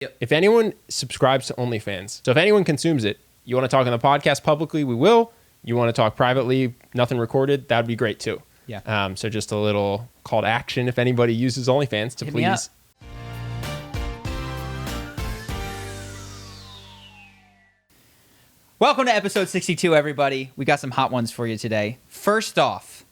Yep. If anyone subscribes to OnlyFans, so if anyone consumes it, you want to talk on the podcast publicly, we will. You want to talk privately, nothing recorded, that would be great too. Yeah. So just a little call to action if anybody uses OnlyFans to Hit me up. please. Welcome to episode 62, everybody. We got some hot ones for you today. First off,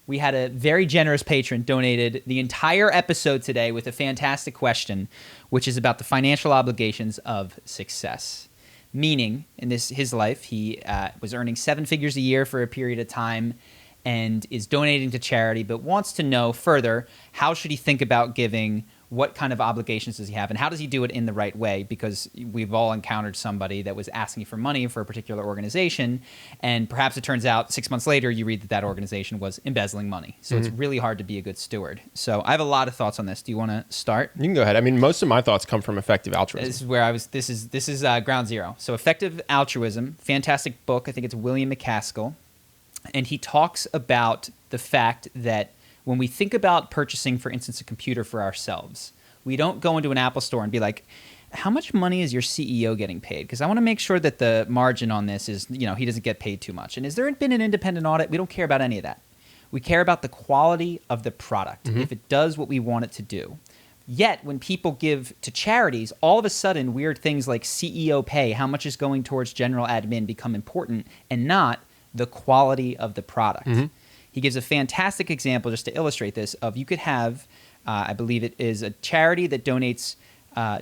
we had a very generous patron donated the entire episode today with a fantastic question, which is about the financial obligations of success. Meaning, in his life, he was earning 7 figures a year for a period of time and is donating to charity, but wants to know further, how should he think about giving? What kind of obligations does he have? And how does he do it in the right way? Because we've all encountered somebody that was asking for money for a particular organization, and perhaps it turns out 6 months later you read that organization was embezzling money. So it's really hard to be a good steward. So I have a lot of thoughts on this. Do you want to start? You can go ahead. I mean, most of my thoughts come from Effective Altruism. This is where I was. This is ground zero. So Effective Altruism, fantastic book. I think it's William McCaskill, and he talks about the fact that when we think about purchasing, for instance, a computer for ourselves, we don't go into an Apple store and be like, how much money is your CEO getting paid? Because I want to make sure that the margin on this is, he doesn't get paid too much. And has there been an independent audit? We don't care about any of that. We care about the quality of the product, if it does what we want it to do. Yet, when people give to charities, all of a sudden, weird things like CEO pay, how much is going towards general admin, become important, and not the quality of the product. He gives a fantastic example just to illustrate this of you could have, I believe it is a charity that donates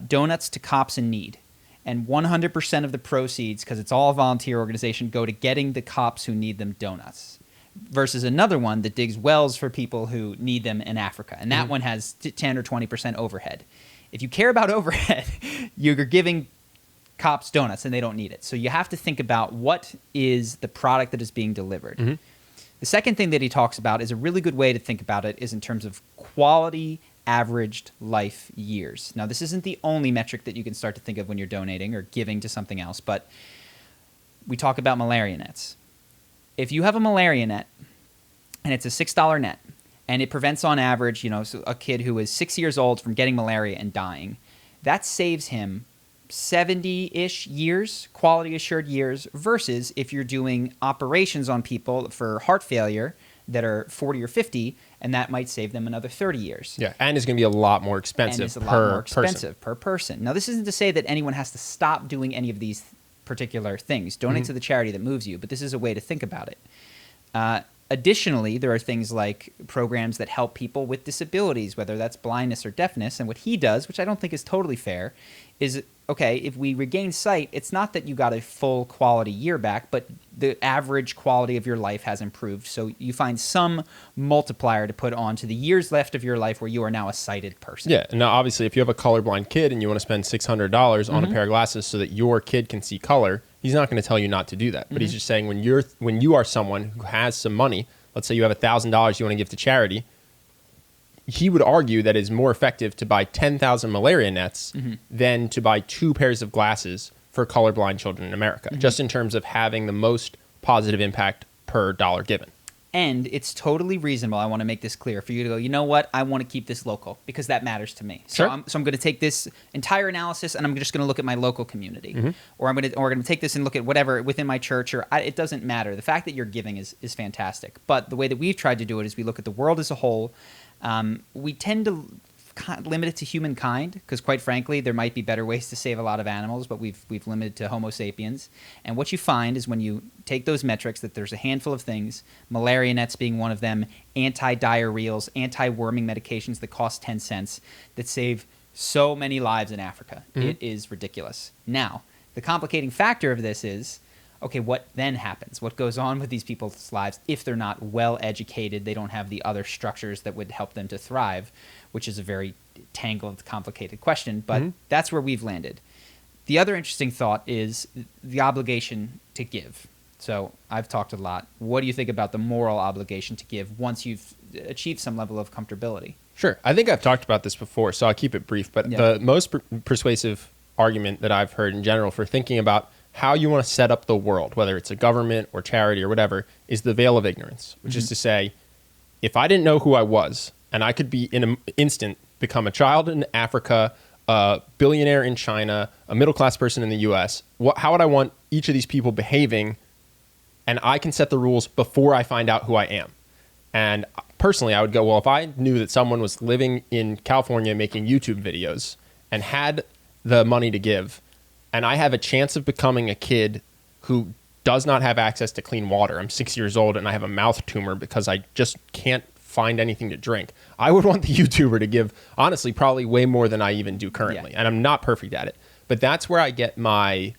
donuts to cops in need. And 100% of the proceeds, because it's all a volunteer organization, go to getting the cops who need them donuts. Versus another one that digs wells for people who need them in Africa. And that one has 10 or 20% overhead. If you care about overhead, you're giving cops donuts and they don't need it. So you have to think about what is the product that is being delivered. The second thing that he talks about is a really good way to think about it is in terms of quality averaged life years. Now, this isn't the only metric that you can start to think of when you're donating or giving to something else, but we talk about malaria nets. If you have a malaria net and it's a $6 net and it prevents on average, so a kid who is 6 years old from getting malaria and dying, that saves him 70-ish years, quality assured years, versus if you're doing operations on people for heart failure that are 40 or 50, and that might save them another 30 years. Yeah, and it's going to be a lot more expensive per person. Now, this isn't to say that anyone has to stop doing any of these particular things. Donate to the charity that moves you, but this is a way to think about it. Additionally, there are things like programs that help people with disabilities, whether that's blindness or deafness. And what he does, which I don't think is totally fair, is, okay, if we regain sight, it's not that you got a full quality year back, but the average quality of your life has improved. So you find some multiplier to put on to the years left of your life where you are now a sighted person. Yeah. Now, obviously, if you have a colorblind kid and you want to spend $600 on a pair of glasses so that your kid can see color, he's not going to tell you not to do that. But he's just saying when you are someone who has some money, let's say you have $1,000 you want to give to charity, he would argue that it's more effective to buy 10,000 malaria nets than to buy 2 pairs of glasses for colorblind children in America, just in terms of having the most positive impact per dollar given. And it's totally reasonable, I want to make this clear, for you to go, you know what, I want to keep this local because that matters to me. So Sure. I'm going to take this entire analysis and I'm just going to look at my local community. Or I'm going to take this and look at whatever within my church, or it doesn't matter. The fact that you're giving is fantastic. But the way that we've tried to do it is we look at the world as a whole. We tend to limit it to humankind because, quite frankly, there might be better ways to save a lot of animals, but we've limited to Homo sapiens. And what you find is when you take those metrics, that there's a handful of things, malaria nets being one of them, anti-diarrheals, anti-worming medications that cost 10 cents, that save so many lives in Africa. It is ridiculous. Now, the complicating factor of this is, okay, what then happens? What goes on with these people's lives if they're not well educated? They don't have the other structures that would help them to thrive, which is a very tangled, complicated question, but that's where we've landed. The other interesting thought is the obligation to give. So I've talked a lot. What do you think about the moral obligation to give once you've achieved some level of comfortability? Sure. I think I've talked about this before, so I'll keep it brief. But the most persuasive argument that I've heard in general for thinking about how you want to set up the world, whether it's a government or charity or whatever, is the veil of ignorance, which is to say, if I didn't know who I was, and I could be in an instant become a child in Africa a billionaire in China, a middle-class person in the US, how would I want each of these people behaving? And I can set the rules before I find out who I am. And personally, I would go, well, if I knew that someone was living in California making YouTube videos and had the money to give, and I have a chance of becoming a kid who does not have access to clean water. I'm 6 years old and I have a mouth tumor because I just can't find anything to drink. I would want the YouTuber to give, honestly, probably way more than I even do currently. Yeah. And I'm not perfect at it. But that's where I get my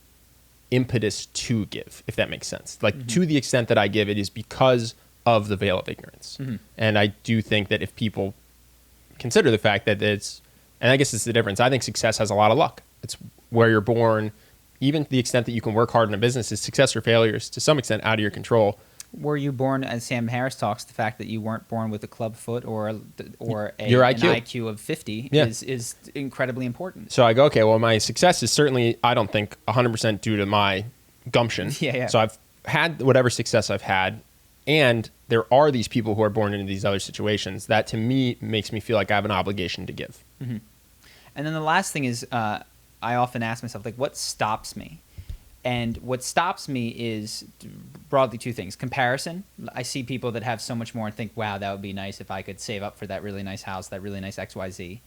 impetus to give, if that makes sense. Like, to the extent that I give, it is because of the veil of ignorance. And I do think that if people consider the fact that it's, and I guess it's the difference, I think success has a lot of luck. It's where you're born. Even to the extent that you can work hard in a business, is success or failure is to some extent out of your control. Were you born, as Sam Harris talks, the fact that you weren't born with a club foot or an IQ of 50 is incredibly important. So I go, okay, well, my success is certainly, I don't think, 100% due to my gumption. So I've had whatever success I've had, and there are these people who are born into these other situations. That, to me, makes me feel like I have an obligation to give. And then the last thing is, I often ask myself, like, what stops me? And what stops me is broadly two things. Comparison. I see people that have so much more and think, wow, that would be nice if I could save up for that really nice house, that really nice XYZ.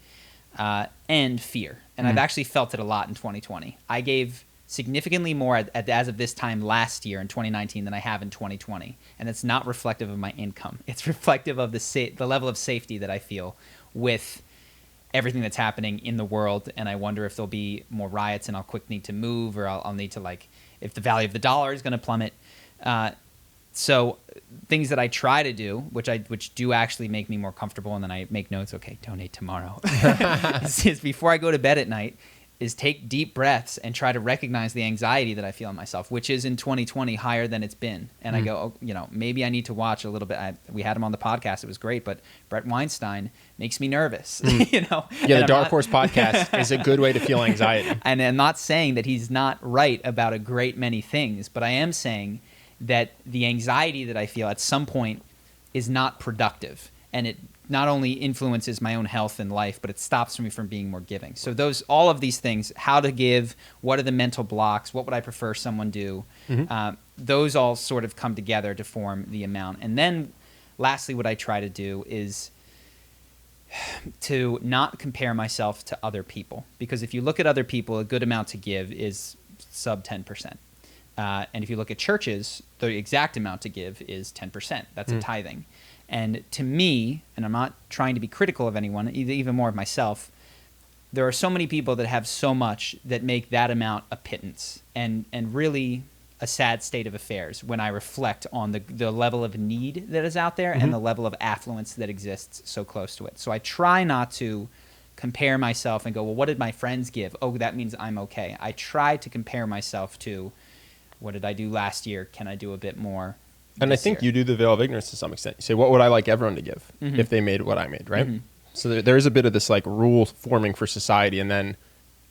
And fear. And I've actually felt it a lot in 2020. I gave significantly more as of this time last year in 2019 than I have in 2020. And it's not reflective of my income. It's reflective of the level of safety that I feel with everything that's happening in the world. And I wonder if there'll be more riots and I'll quick need to move, or I'll need to, like, if the value of the dollar is going to plummet. So things that I try to do, which do actually make me more comfortable, and then I make notes, okay, donate tomorrow, is before I go to bed at night, is take deep breaths and try to recognize the anxiety that I feel in myself, which is in 2020 higher than it's been. And I go, maybe I need to watch a little bit. We had him on the podcast. It was great. But Brett Weinstein makes me nervous, Yeah, the Dark Horse podcast is a good way to feel anxiety. And I'm not saying that he's not right about a great many things, but I am saying that the anxiety that I feel at some point is not productive. And it not only influences my own health and life, but it stops me from being more giving. So all of these things, how to give, what are the mental blocks, what would I prefer someone do, those all sort of come together to form the amount. And then lastly, what I try to do is to not compare myself to other people. Because if you look at other people, a good amount to give is sub 10%. And if you look at churches, the exact amount to give is 10%. That's a tithing. And to me, and I'm not trying to be critical of anyone, even more of myself, there are so many people that have so much that make that amount a pittance and really a sad state of affairs when I reflect on the level of need that is out there and the level of affluence that exists so close to it. So I try not to compare myself and go, well, what did my friends give? Oh, that means I'm okay. I try to compare myself to, what did I do last year? Can I do a bit more? And I think you do the veil of ignorance to some extent. You say, what would I like everyone to give if they made what I made, right? So there is a bit of this, like, rule forming for society and then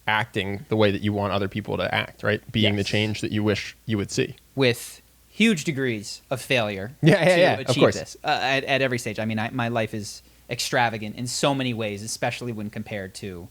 acting the way that you want other people to act, right? Being the change that you wish you would see. With huge degrees of failure to achieve this at every stage. I mean, my life is extravagant in so many ways, especially when compared to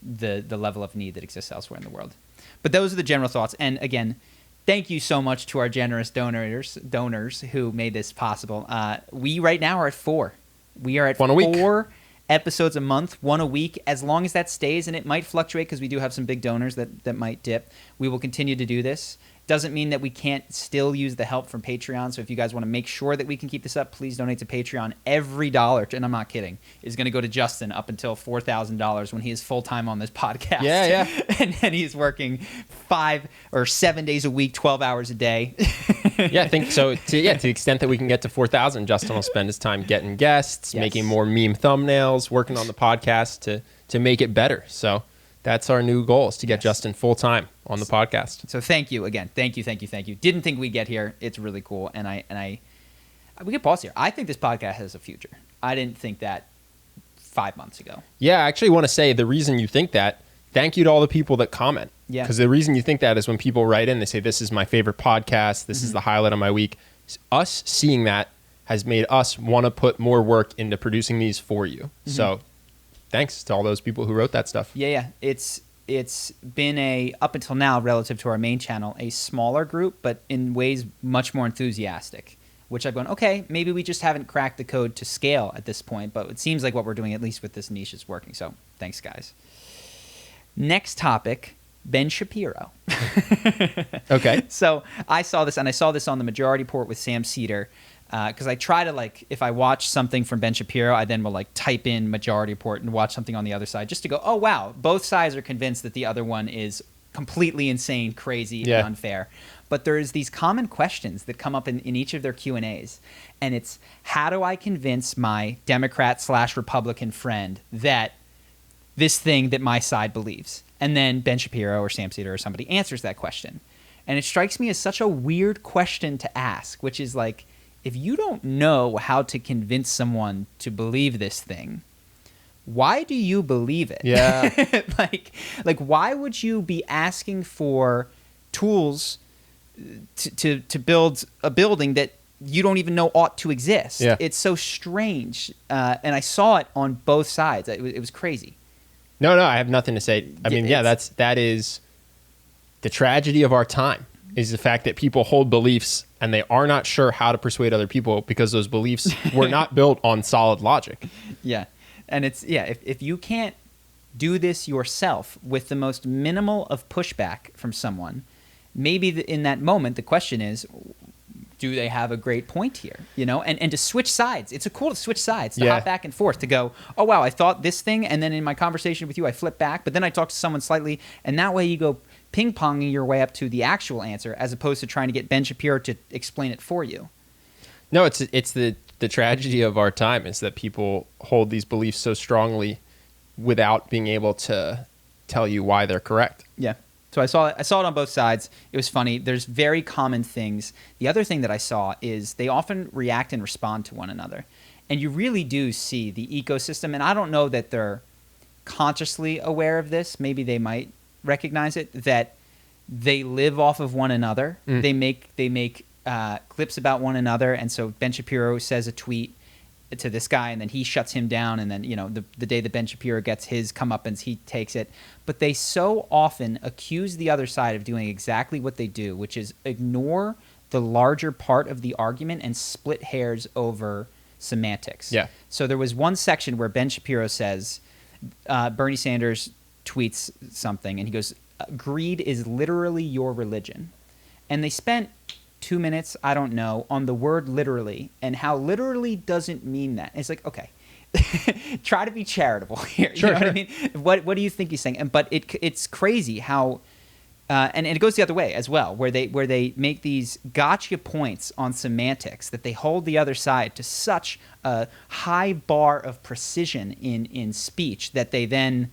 the level of need that exists elsewhere in the world. But those are the general thoughts. And again, thank you so much to our generous donors who made this possible. We right now are at 4. We are at 4 episodes a month, 1 a week. As long as that stays, and it might fluctuate because we do have some big donors that might dip, we will continue to do this. Doesn't mean that we can't still use the help from Patreon. So if you guys want to make sure that we can keep this up, please donate to Patreon. Every dollar, and I'm not kidding, is going to go to Justin up until $4,000 when he is full-time on this podcast. Yeah. And he's working 5 or 7 days a week, 12 hours a day. I think so. To the extent that we can get to 4,000, Justin will spend his time getting guests, making more meme thumbnails, working on the podcast to make it better. So that's our new goal, is to get Justin full-time on the podcast. So thank you again. Thank you. Didn't think we'd get here. It's really cool. And we could pause here. I think this podcast has a future. I didn't think that 5 months ago. Yeah, I actually want to say the reason you think that, thank you to all the people that comment. Yeah. Because the reason you think that is when people write in, they say, this is my favorite podcast. This is the highlight of my week. Us seeing that has made us want to put more work into producing these for you. So thanks to all those people who wrote that stuff. Yeah. It's been up until now, relative to our main channel, a smaller group, but in ways much more enthusiastic, which I've gone, okay, maybe we just haven't cracked the code to scale at this point, but it seems like what we're doing, at least with this niche, is working. So thanks, guys. Next topic, Ben Shapiro. Okay. So I saw this, and I saw this on the Majority Report with Sam Cedar, because I try to, like, if I watch something from Ben Shapiro, I then will, like, type in Majority Report and watch something on the other side just to go, oh, wow, both sides are convinced that the other one is completely insane, crazy, and unfair. But there's these common questions that come up in each of their Q&As, and it's, how do I convince my Democrat/Republican friend that this thing that my side believes? And then Ben Shapiro or Sam Cedar or somebody answers that question. And it strikes me as such a weird question to ask, which is like, if you don't know how to convince someone to believe this thing, why do you believe it? Yeah. like why would you be asking for tools to build a building that you don't even know ought to exist? Yeah. It's so strange. And I saw it on both sides. It was crazy. No, I have nothing to say. I mean, that is the tragedy of our time, is the fact that people hold beliefs and they are not sure how to persuade other people because those beliefs were not built on solid logic. Yeah. And it's, if you can't do this yourself with the most minimal of pushback from someone, maybe in that moment, the question is, do they have a great point here? You know, and to switch sides. It's cool to switch sides, to hop back and forth, to go, oh, wow, I thought this thing. And then in my conversation with you, I flip back, but then I talk to someone slightly. And that way you go ping-ponging your way up to the actual answer, as opposed to trying to get Ben Shapiro to explain it for you. No, it's the tragedy of our time is that people hold these beliefs so strongly without being able to tell you why they're correct. Yeah. So I saw it on both sides. It was funny. There's very common things. The other thing that I saw is they often react and respond to one another. And you really do see the ecosystem. And I don't know that they're consciously aware of this. Maybe they might recognize it, that they live off of one another. They make clips about one another. And so Ben Shapiro says a tweet to this guy, and then he shuts him down, and then, you know, the day that Ben Shapiro gets his comeuppance, he takes it. But they so often accuse the other side of doing exactly what they do, which is ignore the larger part of the argument and split hairs over semantics. Yeah. So there was one section where Ben Shapiro says, Bernie Sanders tweets something, and he goes, greed is literally your religion. And they spent 2 minutes, I don't know, on the word literally, and how literally doesn't mean that. It's like, okay, try to be charitable here. Sure, you know what I mean? What do you think he's saying? But it's crazy how, and it goes the other way as well, where they make these gotcha points on semantics that they hold the other side to such a high bar of precision in speech that they then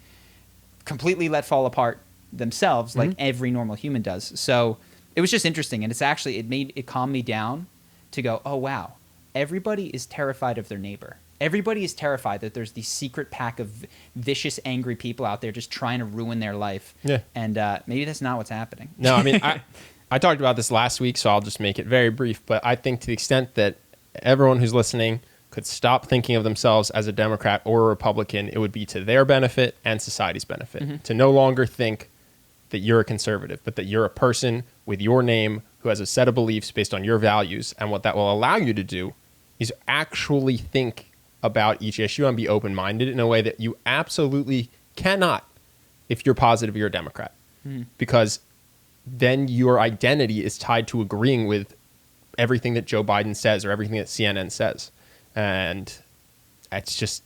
completely let fall apart themselves, like every normal human does. So it was just interesting, and it calmed me down to go, oh, wow, everybody is terrified of their neighbor. Everybody is terrified that there's these secret pack of vicious, angry people out there just trying to ruin their life. Yeah. And maybe that's not what's happening. No, I mean, I talked about this last week, so I'll just make it very brief. But I think to the extent that everyone who's listening could stop thinking of themselves as a Democrat or a Republican, it would be to their benefit and society's benefit. To no longer think that you're a conservative, but that you're a person with your name who has a set of beliefs based on your values. And what that will allow you to do is actually think about each issue and be open-minded in a way that you absolutely cannot if you're positive you're a Democrat. Because then your identity is tied to agreeing with everything that Joe Biden says or everything that CNN says. And it's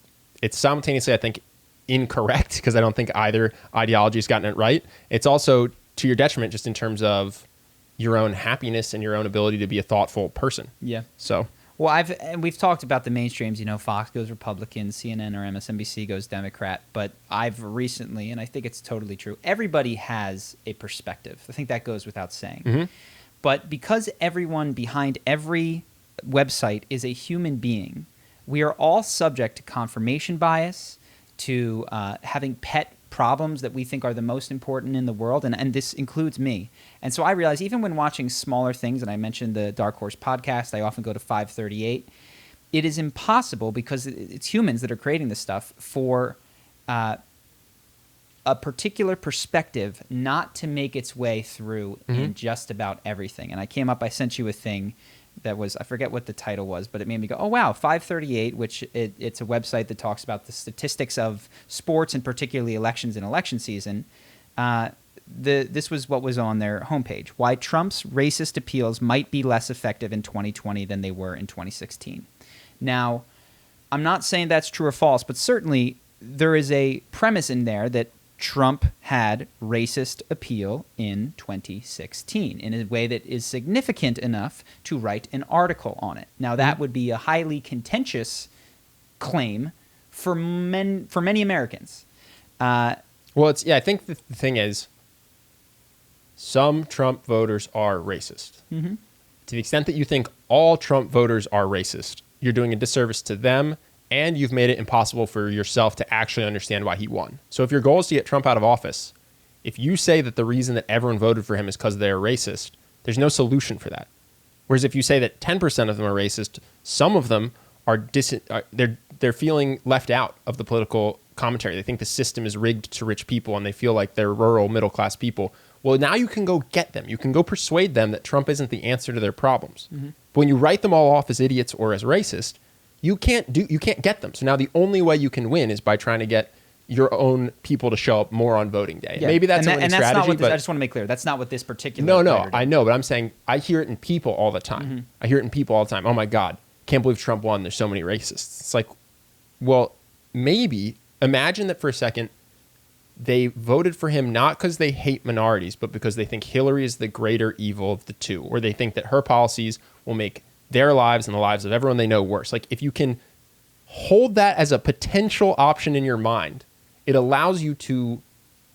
simultaneously, I think, incorrect, because I don't think either ideology has gotten it right. It's also to your detriment just in terms of your own happiness and your own ability to be a thoughtful person. Yeah. So, well, we've talked about the mainstreams, you know, Fox goes Republican, CNN or MSNBC goes Democrat, but I've recently, and I think it's totally true, everybody has a perspective. I think that goes without saying. But because everyone behind every website is a human being, we are all subject to confirmation bias, to having pet problems that we think are the most important in the world, and this includes me. And so I realize even when watching smaller things, and I mentioned the Dark Horse podcast, I often go to 538, it is impossible, because it's humans that are creating this stuff, for a particular perspective not to make its way through in just about everything. And I sent you a thing that was, I forget what the title was, but it made me go, oh, wow, 538, which it's a website that talks about the statistics of sports and particularly elections and election season. This was what was on their homepage. Why Trump's racist appeals might be less effective in 2020 than they were in 2016. Now, I'm not saying that's true or false, but certainly there is a premise in there that Trump had racist appeal in 2016 in a way that is significant enough to write an article on it. Now, that would be a highly contentious claim for many Americans. I think the thing is, some Trump voters are racist. To the extent that you think all Trump voters are racist, you're doing a disservice to them, and you've made it impossible for yourself to actually understand why he won. So if your goal is to get Trump out of office, if you say that the reason that everyone voted for him is because they're racist, there's no solution for that. Whereas if you say that 10% of them are racist, some of them are they're feeling left out of the political commentary. They think the system is rigged to rich people, and they feel like they're rural, middle-class people. Well, now you can go get them. You can go persuade them that Trump isn't the answer to their problems. But when you write them all off as idiots or as racist, you can't get them. So now the only way you can win is by trying to get your own people to show up more on voting day. Yeah. Maybe that's a winning strategy. Not what this, I just want to make clear, that's not what this particular. No, I know, but I'm saying I hear it in people all the time. I hear it in people all the time. Oh my God, can't believe Trump won. There's so many racists. It's like, well, maybe imagine that for a second. They voted for him not because they hate minorities, but because they think Hillary is the greater evil of the two, or they think that her policies will make their lives and the lives of everyone they know worse. Like, if you can hold that as a potential option in your mind, it allows you to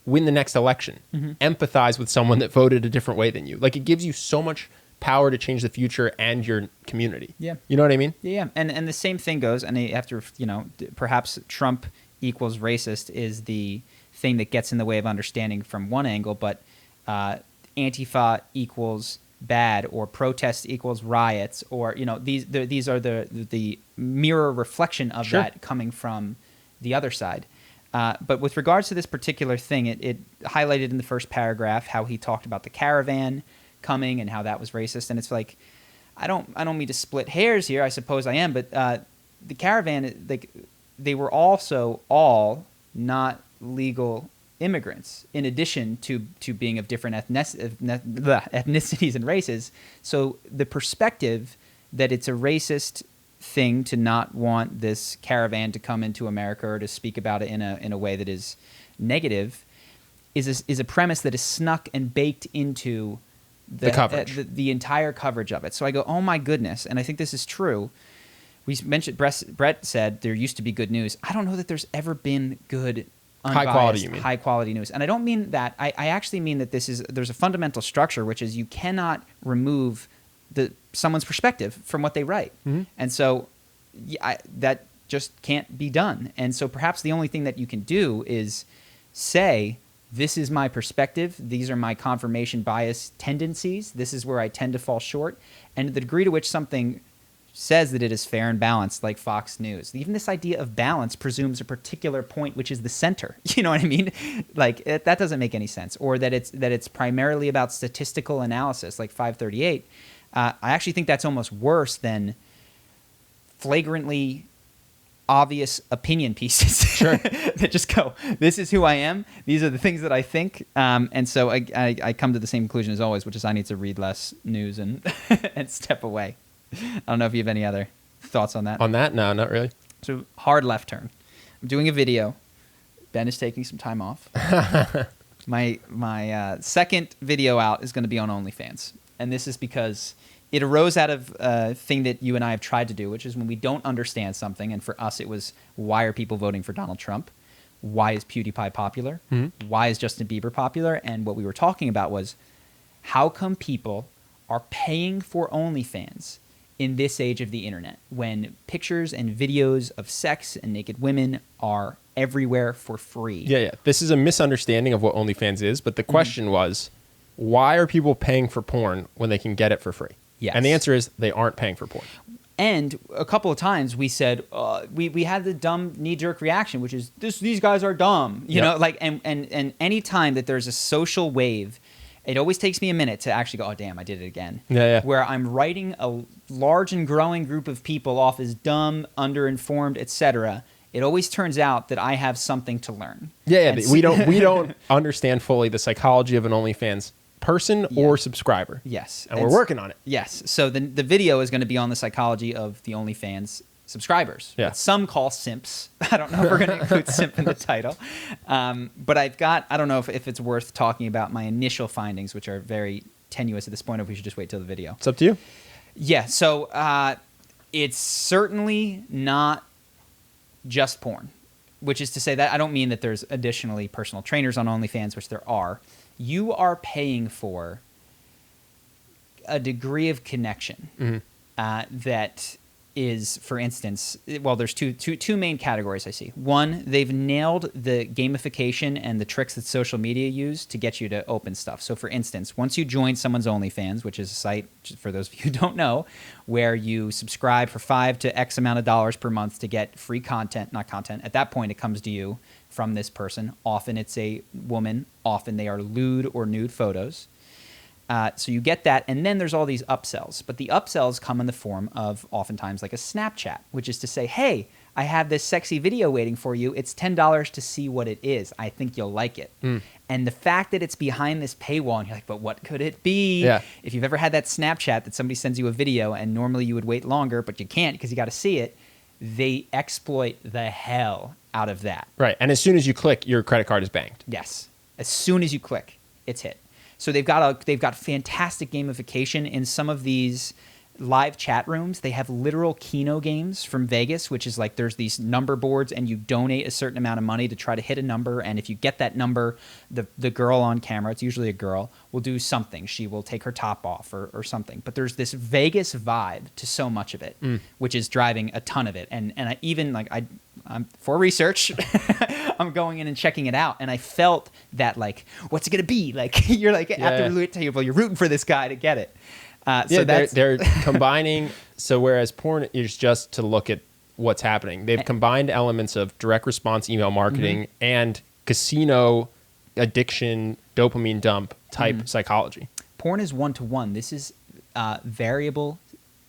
win the next election, empathize with someone that voted a different way than you. Like, it gives you so much power to change the future and your community. Yeah. You know what I mean? Yeah. And the same thing goes, and after, perhaps Trump equals racist is the thing that gets in the way of understanding from one angle, but Antifa equals bad, or protest equals riots, or these are the mirror reflection of that coming from the other side. But with regards to this particular thing, it highlighted in the first paragraph how he talked about the caravan coming and how that was racist, and it's like, I don't mean to split hairs here. I suppose I am, but the caravan, like, they were also all not legal immigrants, in addition to being of different ethnicities and races. So the perspective that it's a racist thing to not want this caravan to come into America or to speak about it in a way that is negative is a premise that is snuck and baked into the coverage, the entire coverage of it. So I go, oh my goodness, and I think this is true. We mentioned, Brett said there used to be good news. I don't know that there's ever been good, unbiased, high quality news. And I don't mean that. I actually mean that there's a fundamental structure, which is you cannot remove someone's perspective from what they write. And so that just can't be done. And so perhaps the only thing that you can do is say, this is my perspective. These are my confirmation bias tendencies. This is where I tend to fall short. And the degree to which something says that it is fair and balanced, like Fox News. Even this idea of balance presumes a particular point, which is the center. You know what I mean? Like, that doesn't make any sense. Or that it's primarily about statistical analysis, like 538. I actually think that's almost worse than flagrantly obvious opinion pieces. Sure. That just go, this is who I am. These are the things that I think. And so I come to the same conclusion as always, which is I need to read less news and and step away. I don't know if you have any other thoughts on that. On that? No, not really. So, hard left turn. I'm doing a video. Ben is taking some time off. My second video out is going to be on OnlyFans. And this is because it arose out of a thing that you and I have tried to do, which is when we don't understand something. And for us, it was, why are people voting for Donald Trump? Why is PewDiePie popular? Why is Justin Bieber popular? And what we were talking about was, how come people are paying for OnlyFans in this age of the internet, when pictures and videos of sex and naked women are everywhere for free? Yeah. This is a misunderstanding of what OnlyFans is, but the question was, why are people paying for porn when they can get it for free? Yes. And the answer is, they aren't paying for porn. Mm-hmm. And a couple of times we said we had the dumb knee-jerk reaction, which is these guys are dumb, you know, like and any time that there's a social wave, it always takes me a minute to actually go, oh damn, I did it again. Yeah. Where I'm writing a large and growing group of people off as dumb, underinformed, etc. It always turns out that I have something to learn. Yeah. We don't understand fully the psychology of an OnlyFans person or subscriber. Yes. And we're working on it. Yes. So the video is going to be on the psychology of the OnlyFans subscribers. Yeah. What some call simps. I don't know if we're going to include simp in the title. But I don't know if it's worth talking about my initial findings, which are very tenuous at this point, or if we should just wait till the video. It's up to you. Yeah. So it's certainly not just porn, which is to say that I don't mean that there's additionally personal trainers on OnlyFans, which there are. You are paying for a degree of connection that is, for instance, well, there's two main categories I see. One, they've nailed the gamification and the tricks that social media use to get you to open stuff. So, for instance, once you join someone's OnlyFans, which is a site, for those of you who don't know, where you subscribe for $5 to X amount of dollars per month to get free content, not content. At that point, it comes to you from this person. Often it's a woman. Often they are lewd or nude photos. So you get that, and then there's all these upsells. But the upsells come in the form of oftentimes like a Snapchat, which is to say, hey, I have this sexy video waiting for you. It's $10 to see what it is. I think you'll like it. And the fact that it's behind this paywall, and you're like, but what could it be? Yeah. If you've ever had that Snapchat that somebody sends you a video, and normally you would wait longer, but you can't because you got to see it, they exploit the hell out of that. Right. And as soon as you click, your credit card is banged. Yes. As soon as you click, it's hit. So they've got fantastic gamification in some of these live chat rooms. They have literal Keno games from Vegas, which is like there's these number boards and you donate a certain amount of money to try to hit a number. And if you get that number, the girl on camera, it's usually a girl, will do something. She will take her top off or something. But there's this Vegas vibe to so much of it, which is driving a ton of it. And I even like I'm for research. I'm going in and checking it out, and I felt that like, what's it gonna be? Like you're like at the roulette table, you're rooting for this guy to get it. So they're combining. So whereas porn is just to look at what's happening, they've combined elements of direct response email marketing and casino addiction, dopamine dump type psychology. Porn is 1-to-1. This is variable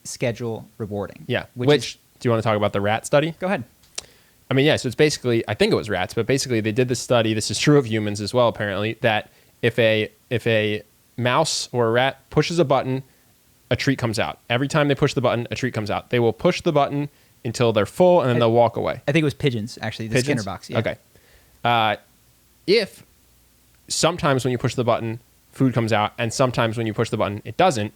schedule rewarding. Yeah. Which do you want to talk about the rat study? Go ahead. I mean, yeah, so it's basically, I think it was rats, but basically they did this study, this is true of humans as well apparently, that if a mouse or a rat pushes a button, a treat comes out. Every time they push the button, a treat comes out. They will push the button until they're full, and then they'll walk away. I think it was pigeons, actually, the Skinner box. Yeah. Okay. If sometimes when you push the button, food comes out, and sometimes when you push the button, it doesn't,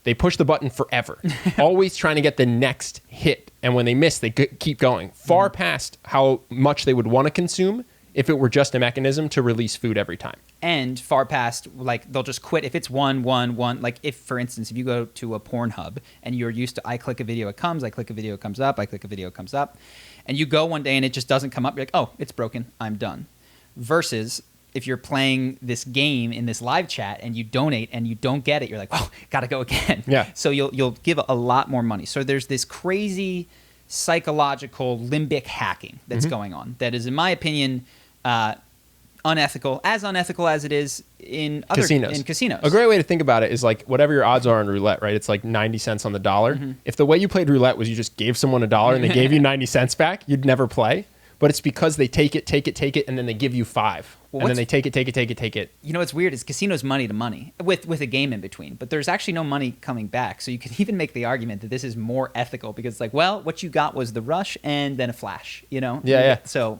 they push the button forever, always trying to get the next hit. And when they miss, they keep going far past how much they would want to consume if it were just a mechanism to release food every time. And far past, like, they'll just quit if it's one. Like, if, for instance, if you go to a Pornhub and you're used to, I click a video, it comes, I click a video, it comes up, I click a video, it comes up, and you go one day and it just doesn't come up, you're like, oh, it's broken, I'm done. Versus if you're playing this game in this live chat and you donate and you don't get it, you're like, oh, gotta go again. Yeah. So you'll give a lot more money. So there's this crazy psychological limbic hacking that's going on that is, in my opinion, unethical as it is in other casinos. A great way to think about it is like whatever your odds are on roulette, right? It's like 90 cents on the dollar. If the way you played roulette was you just gave someone $1 and they gave you 90 cents back, you'd never play. But it's because they take it, and then they give you $5. And then they take it. You know what's weird is casinos money to money with a game in between. But there's actually no money coming back. So you can even make the argument that this is more ethical because it's like, well, what you got was the rush and then a flash, you know? Yeah. So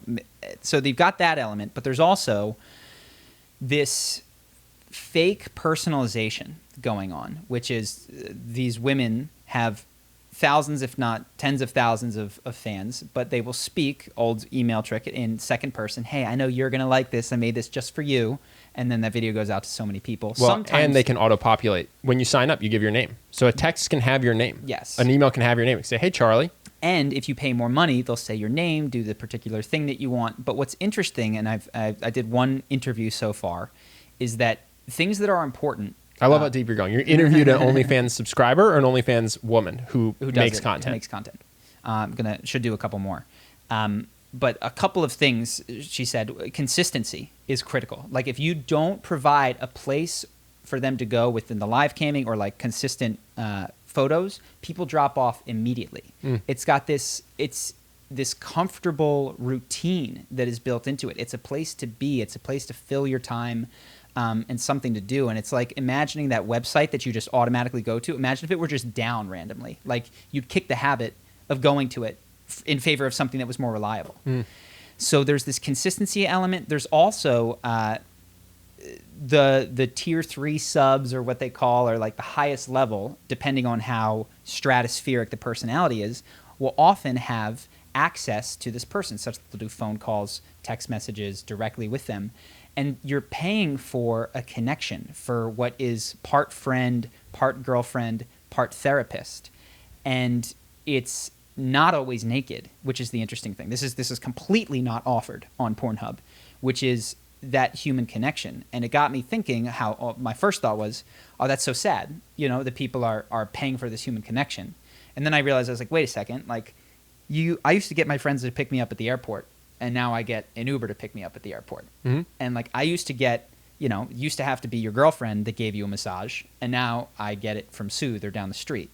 they've got that element. But there's also this fake personalization going on, which is these women have thousands, if not tens of thousands of fans, but they will speak, old email trick, in second person. Hey, I know you're going to like this. I made this just for you. And then that video goes out to so many people. Well, and they can auto-populate. When you sign up, you give your name. So a text can have your name. Yes. An email can have your name. You say, hey, Charlie. And if you pay more money, they'll say your name, do the particular thing that you want. But what's interesting, and I did one interview so far, is that things that are important I love how deep you're going. You interviewed an OnlyFans subscriber or an OnlyFans woman who makes content. Who makes content. Should do a couple more. But a couple of things she said, consistency is critical. Like if you don't provide a place for them to go within the live camming or like consistent photos, people drop off immediately. It's got this comfortable routine that is built into it. It's a place to be. It's a place to fill your time and something to do. And it's like imagining that website that you just automatically go to. Imagine if it were just down randomly. Like you'd kick the habit of going to it in favor of something that was more reliable. So there's this consistency element. There's also the tier 3 subs, or what they call, or like the highest level, depending on how stratospheric the personality is, will often have access to this person, such that they'll do phone calls, text messages directly with them. And you're paying for a connection, for what is part friend, part girlfriend, part therapist. And it's not always naked, which is the interesting thing. This is completely not offered on Pornhub, which is that human connection. And it got me thinking how my first thought was, oh, that's so sad, that people are paying for this human connection. And then I realized, I was like, wait a second, like I used to get my friends to pick me up at the airport, and now I get an Uber to pick me up at the airport. And like I used to get, used to have to be your girlfriend that gave you a massage, and now I get it from Soothe or down the street.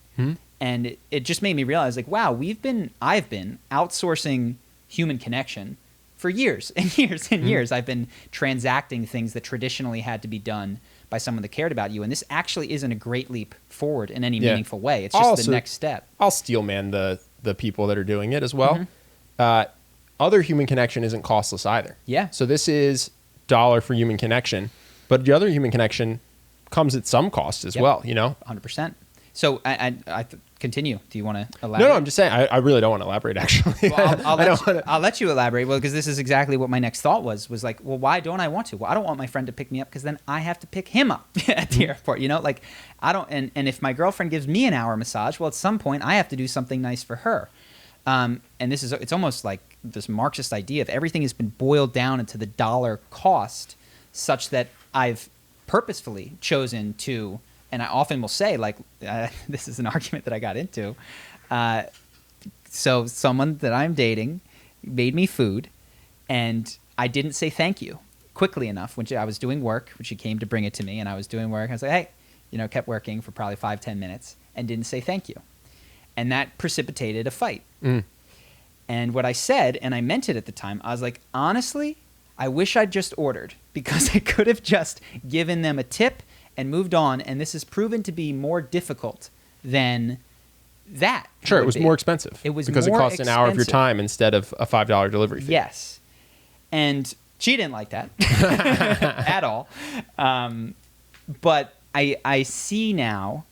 And it just made me realize, like, wow, I've been outsourcing human connection for years and years and years. I've been transacting things that traditionally had to be done by someone that cared about you. And this actually isn't a great leap forward in any meaningful way. It's just the next step. I'll steel man the people that are doing it as well. Other human connection isn't costless either. Yeah. So this is $1 for human connection, but the other human connection comes at some cost as well, 100%. So I continue. Do you want to elaborate? No, I'm just saying, I really don't want to elaborate, actually. Well, I'll let you elaborate. Well, because this is exactly what my next thought was like, well, why don't I want to? Well, I don't want my friend to pick me up, because then I have to pick him up at the airport, like I don't, and if my girlfriend gives me an hour massage, well, at some point I have to do something nice for her. And it's almost like this Marxist idea of everything has been boiled down into the dollar cost, such that I've purposefully chosen to, and I often will say, like, this is an argument that I got into. So someone that I'm dating made me food, and I didn't say thank you quickly enough when I was doing work, when she came to bring it to me, and I was doing work. I was like, hey, kept working for probably 5-10 minutes and didn't say thank you. And that precipitated a fight. And what I said, and I meant it at the time, I was like, honestly, I wish I'd just ordered, because I could have just given them a tip and moved on, and this has proven to be more difficult than that. Sure, it was more expensive. It was because more it cost an hour of your time instead of a $5 delivery fee. Yes. And she didn't like that at all. But I see now,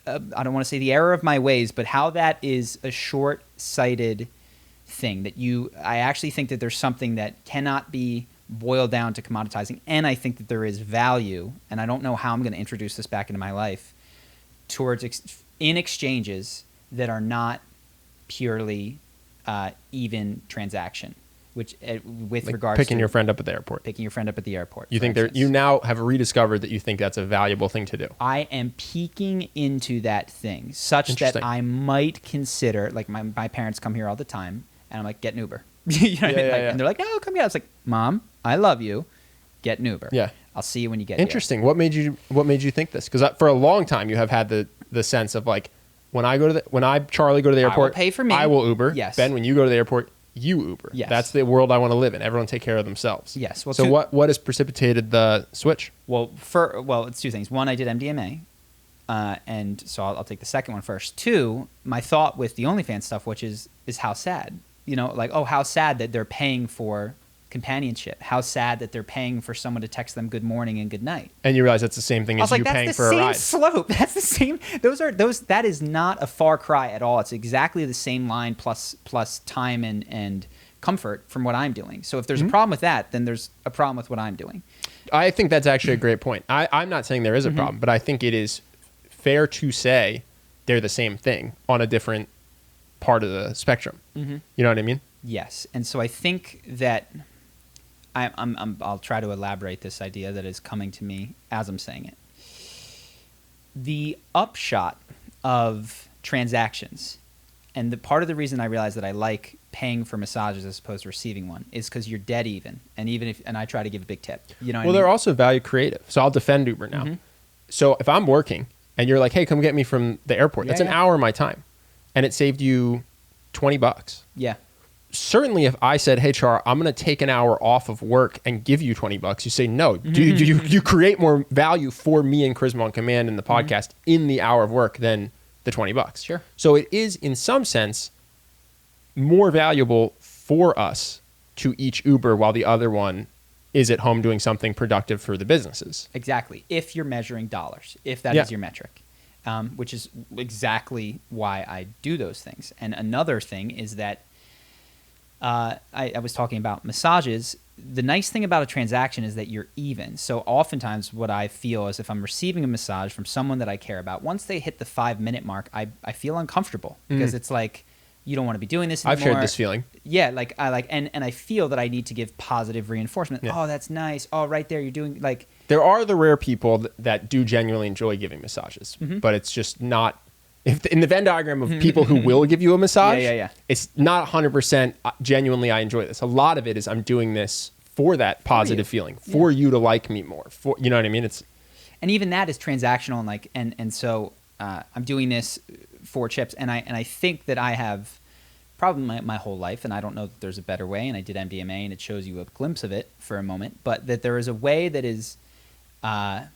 I don't want to say the error of my ways, but how that is a short-sighted thing. I actually think that there's something that cannot be boiled down to commoditizing, and I think that there is value, and I don't know how I'm going to introduce this back into my life, towards in exchanges that are not purely even transaction, which with like regards picking to your friend up at the airport. Picking your friend up at the airport. You think you now have rediscovered that you think that's a valuable thing to do. I am peeking into that thing such that I might consider, like my parents come here all the time, and I'm like, get an Uber. And they're like, no, come here. I was like, Mom, I love you. Get an Uber. Yeah. I'll see you when you get Interesting. here. What made you think this? Because for a long time you have had the sense of like, Charlie go to the airport, I will pay for me. I will Uber. Yes. Ben, when you go to the airport, you Uber. Yes. That's the world I want to live in. Everyone take care of themselves. Yes. Well, so what has precipitated the switch? Well, it's two things. One, I did MDMA. And so I'll take the second one first. Two, my thought with the OnlyFans stuff, which is how sad. How sad that they're paying for companionship. How sad that they're paying for someone to text them good morning and good night. And you realize that's the same thing as you paying for a ride. That's the same slope. That's the same. That is not a far cry at all. It's exactly the same line plus time and comfort from what I'm doing. So if there's a problem with that, then there's a problem with what I'm doing. I think that's actually a great point. I'm not saying there is a problem, but I think it is fair to say they're the same thing on a different part of the spectrum. You know what I mean? Yes. And so I think that I'll try to elaborate this idea that is coming to me as I'm saying it. The upshot of transactions, and the part of the reason I realize that I like paying for massages as opposed to receiving one, is because you're dead even, and I try to give a big tip. You know what I mean? They're also value creative. So I'll defend Uber now. Mm-hmm. So if I'm working and you're like, hey, come get me from the airport, that's an hour of my time, and it saved you $20. Yeah. Certainly, if I said, hey, Char, I'm going to take an hour off of work and give you $20, you say no. You create more value for me and Charisma on Command in the podcast in the hour of work than the $20. Sure. So it is, in some sense, more valuable for us to each Uber while the other one is at home doing something productive for the businesses. Exactly. If you're measuring dollars, if that is your metric, which is exactly why I do those things. And another thing is that I was talking about massages. The nice thing about a transaction is that you're even. So oftentimes what I feel is if I'm receiving a massage from someone that I care about, once they hit the 5-minute mark, I feel uncomfortable because it's like, you don't want to be doing this anymore. I've shared this feeling. Yeah, and I feel that I need to give positive reinforcement. Yeah. Oh, that's nice. Oh, right there, you're doing like. There are the rare people that do genuinely enjoy giving massages, but it's just not. If in the Venn diagram of people who will give you a massage, it's not 100% genuinely I enjoy this. A lot of it is I'm doing this for that positive feeling, for you to like me more. For you know what I mean? And even that is transactional, and so I'm doing this for chips, and I think that I have probably my whole life, and I don't know that there's a better way. And I did MDMA, and it shows you a glimpse of it for a moment, but that there is a way that is. And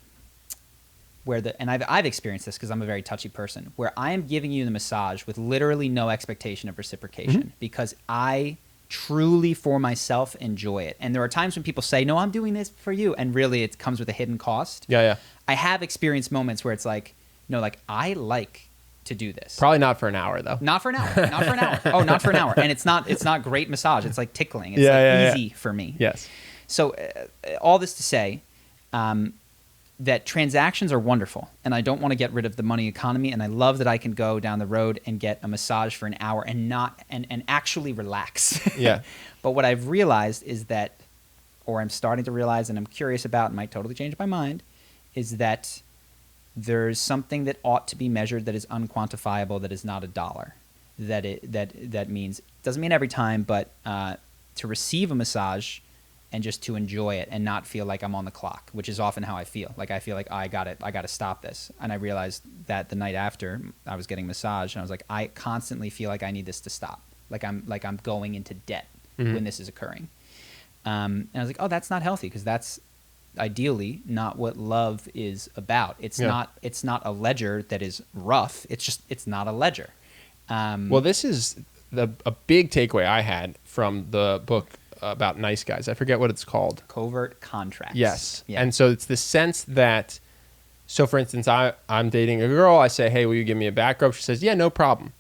I've experienced this because I'm a very touchy person, where I am giving you the massage with literally no expectation of reciprocation because I truly for myself enjoy it. And there are times when people say, no, I'm doing this for you. And really it comes with a hidden cost. Yeah. I have experienced moments where it's like, no, like I like to do this. Probably not for an hour though. Not for an hour. Oh, not for an hour. And it's not great massage. It's like tickling. It's easy for me. Yes. So all this to say, that transactions are wonderful, and I don't want to get rid of the money economy, and I love that I can go down the road and get a massage for an hour and actually relax. Yeah. But what I've realized is that, or I'm starting to realize, and I'm curious about, and might totally change my mind, is that there's something that ought to be measured that is unquantifiable, that is not a dollar. That means, doesn't mean every time, but to receive a massage and just to enjoy it and not feel like I'm on the clock, which is often how I feel. Like I feel like I got to stop this. And I realized that the night after I was getting massage, and I was like, I constantly feel like I need this to stop. Like I'm going into debt when this is occurring. And I was like, oh, that's not healthy, because that's ideally not what love is about. It's not a ledger that is rough. It's not a ledger. Well, this is a big takeaway I had from the book about nice guys. I forget what it's called. Covert contracts. Yes. Yeah. And so it's the sense that, so for instance, I'm dating a girl. I say, hey, will you give me a back rub? She says, yeah, no problem.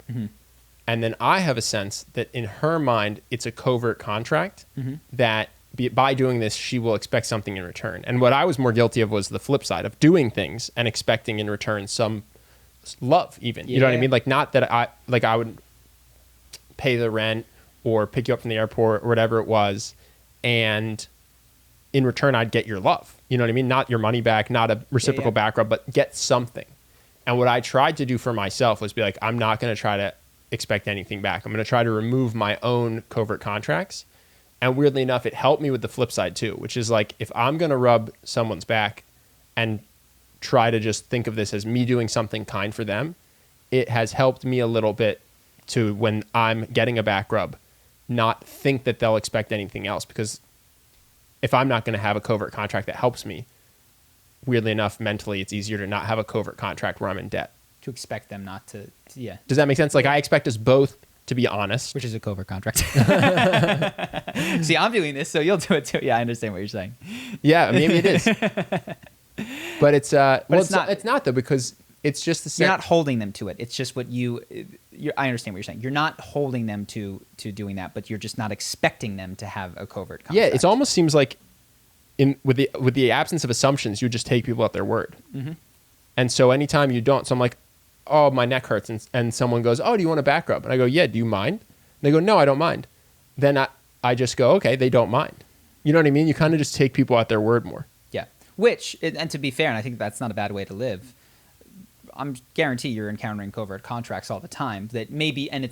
And then I have a sense that in her mind, it's a covert contract that by doing this, she will expect something in return. And what I was more guilty of was the flip side of doing things and expecting in return some love even. You know what I mean? Like, not that I would pay the rent or pick you up from the airport or whatever it was, and in return I'd get your love. You know what I mean? Not your money back, not a reciprocal back rub, but get something. And what I tried to do for myself was be like, I'm not going to try to expect anything back. I'm going to try to remove my own covert contracts. And weirdly enough, it helped me with the flip side too, which is like, if I'm going to rub someone's back and try to just think of this as me doing something kind for them, it has helped me a little bit to, when I'm getting a back rub, not think that they'll expect anything else. Because if I'm not going to have a covert contract that helps me, weirdly enough, mentally, it's easier to not have a covert contract where I'm in debt. To expect them not to, yeah. Does that make sense? Like, I expect us both to be honest. Which is a covert contract. See, I'm doing this, so you'll do it too. Yeah, I understand what you're saying. Yeah, maybe it is. But it's, it's not though, because it's just the same. You're not holding them to it. It's just what I understand what you're saying. You're not holding them to doing that, but you're just not expecting them to have a covert contract. Yeah, it almost seems like with the absence of assumptions, you just take people at their word. And so anytime you don't, so I'm like, oh, my neck hurts. And someone goes, oh, do you want a back rub? And I go, yeah, do you mind? And they go, no, I don't mind. Then I just go, okay, they don't mind. You know what I mean? You kind of just take people at their word more. Yeah. Which, and to be fair, and I think that's not a bad way to live, I'm guarantee you're encountering covert contracts all the time that maybe, and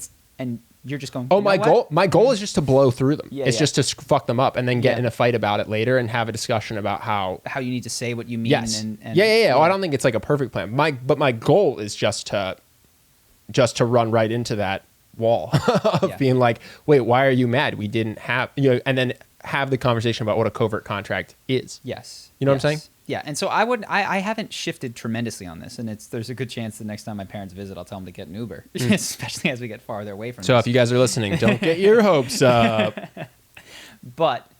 you're just going, my goal is just to blow through them. Yeah, it's just to fuck them up and then get in a fight about it later and have a discussion about how you need to say what you mean. Yes. And Oh, I don't think it's like a perfect plan. But my goal is just to run right into that wall of being like, wait, why are you mad? We didn't have, and then have the conversation about what a covert contract is. Yes. You know what I'm saying? Yeah. And so I haven't shifted tremendously on this, and there's a good chance the next time my parents visit, I'll tell them to get an Uber, especially as we get farther away from So this. if you guys are listening, don't get your hopes up. But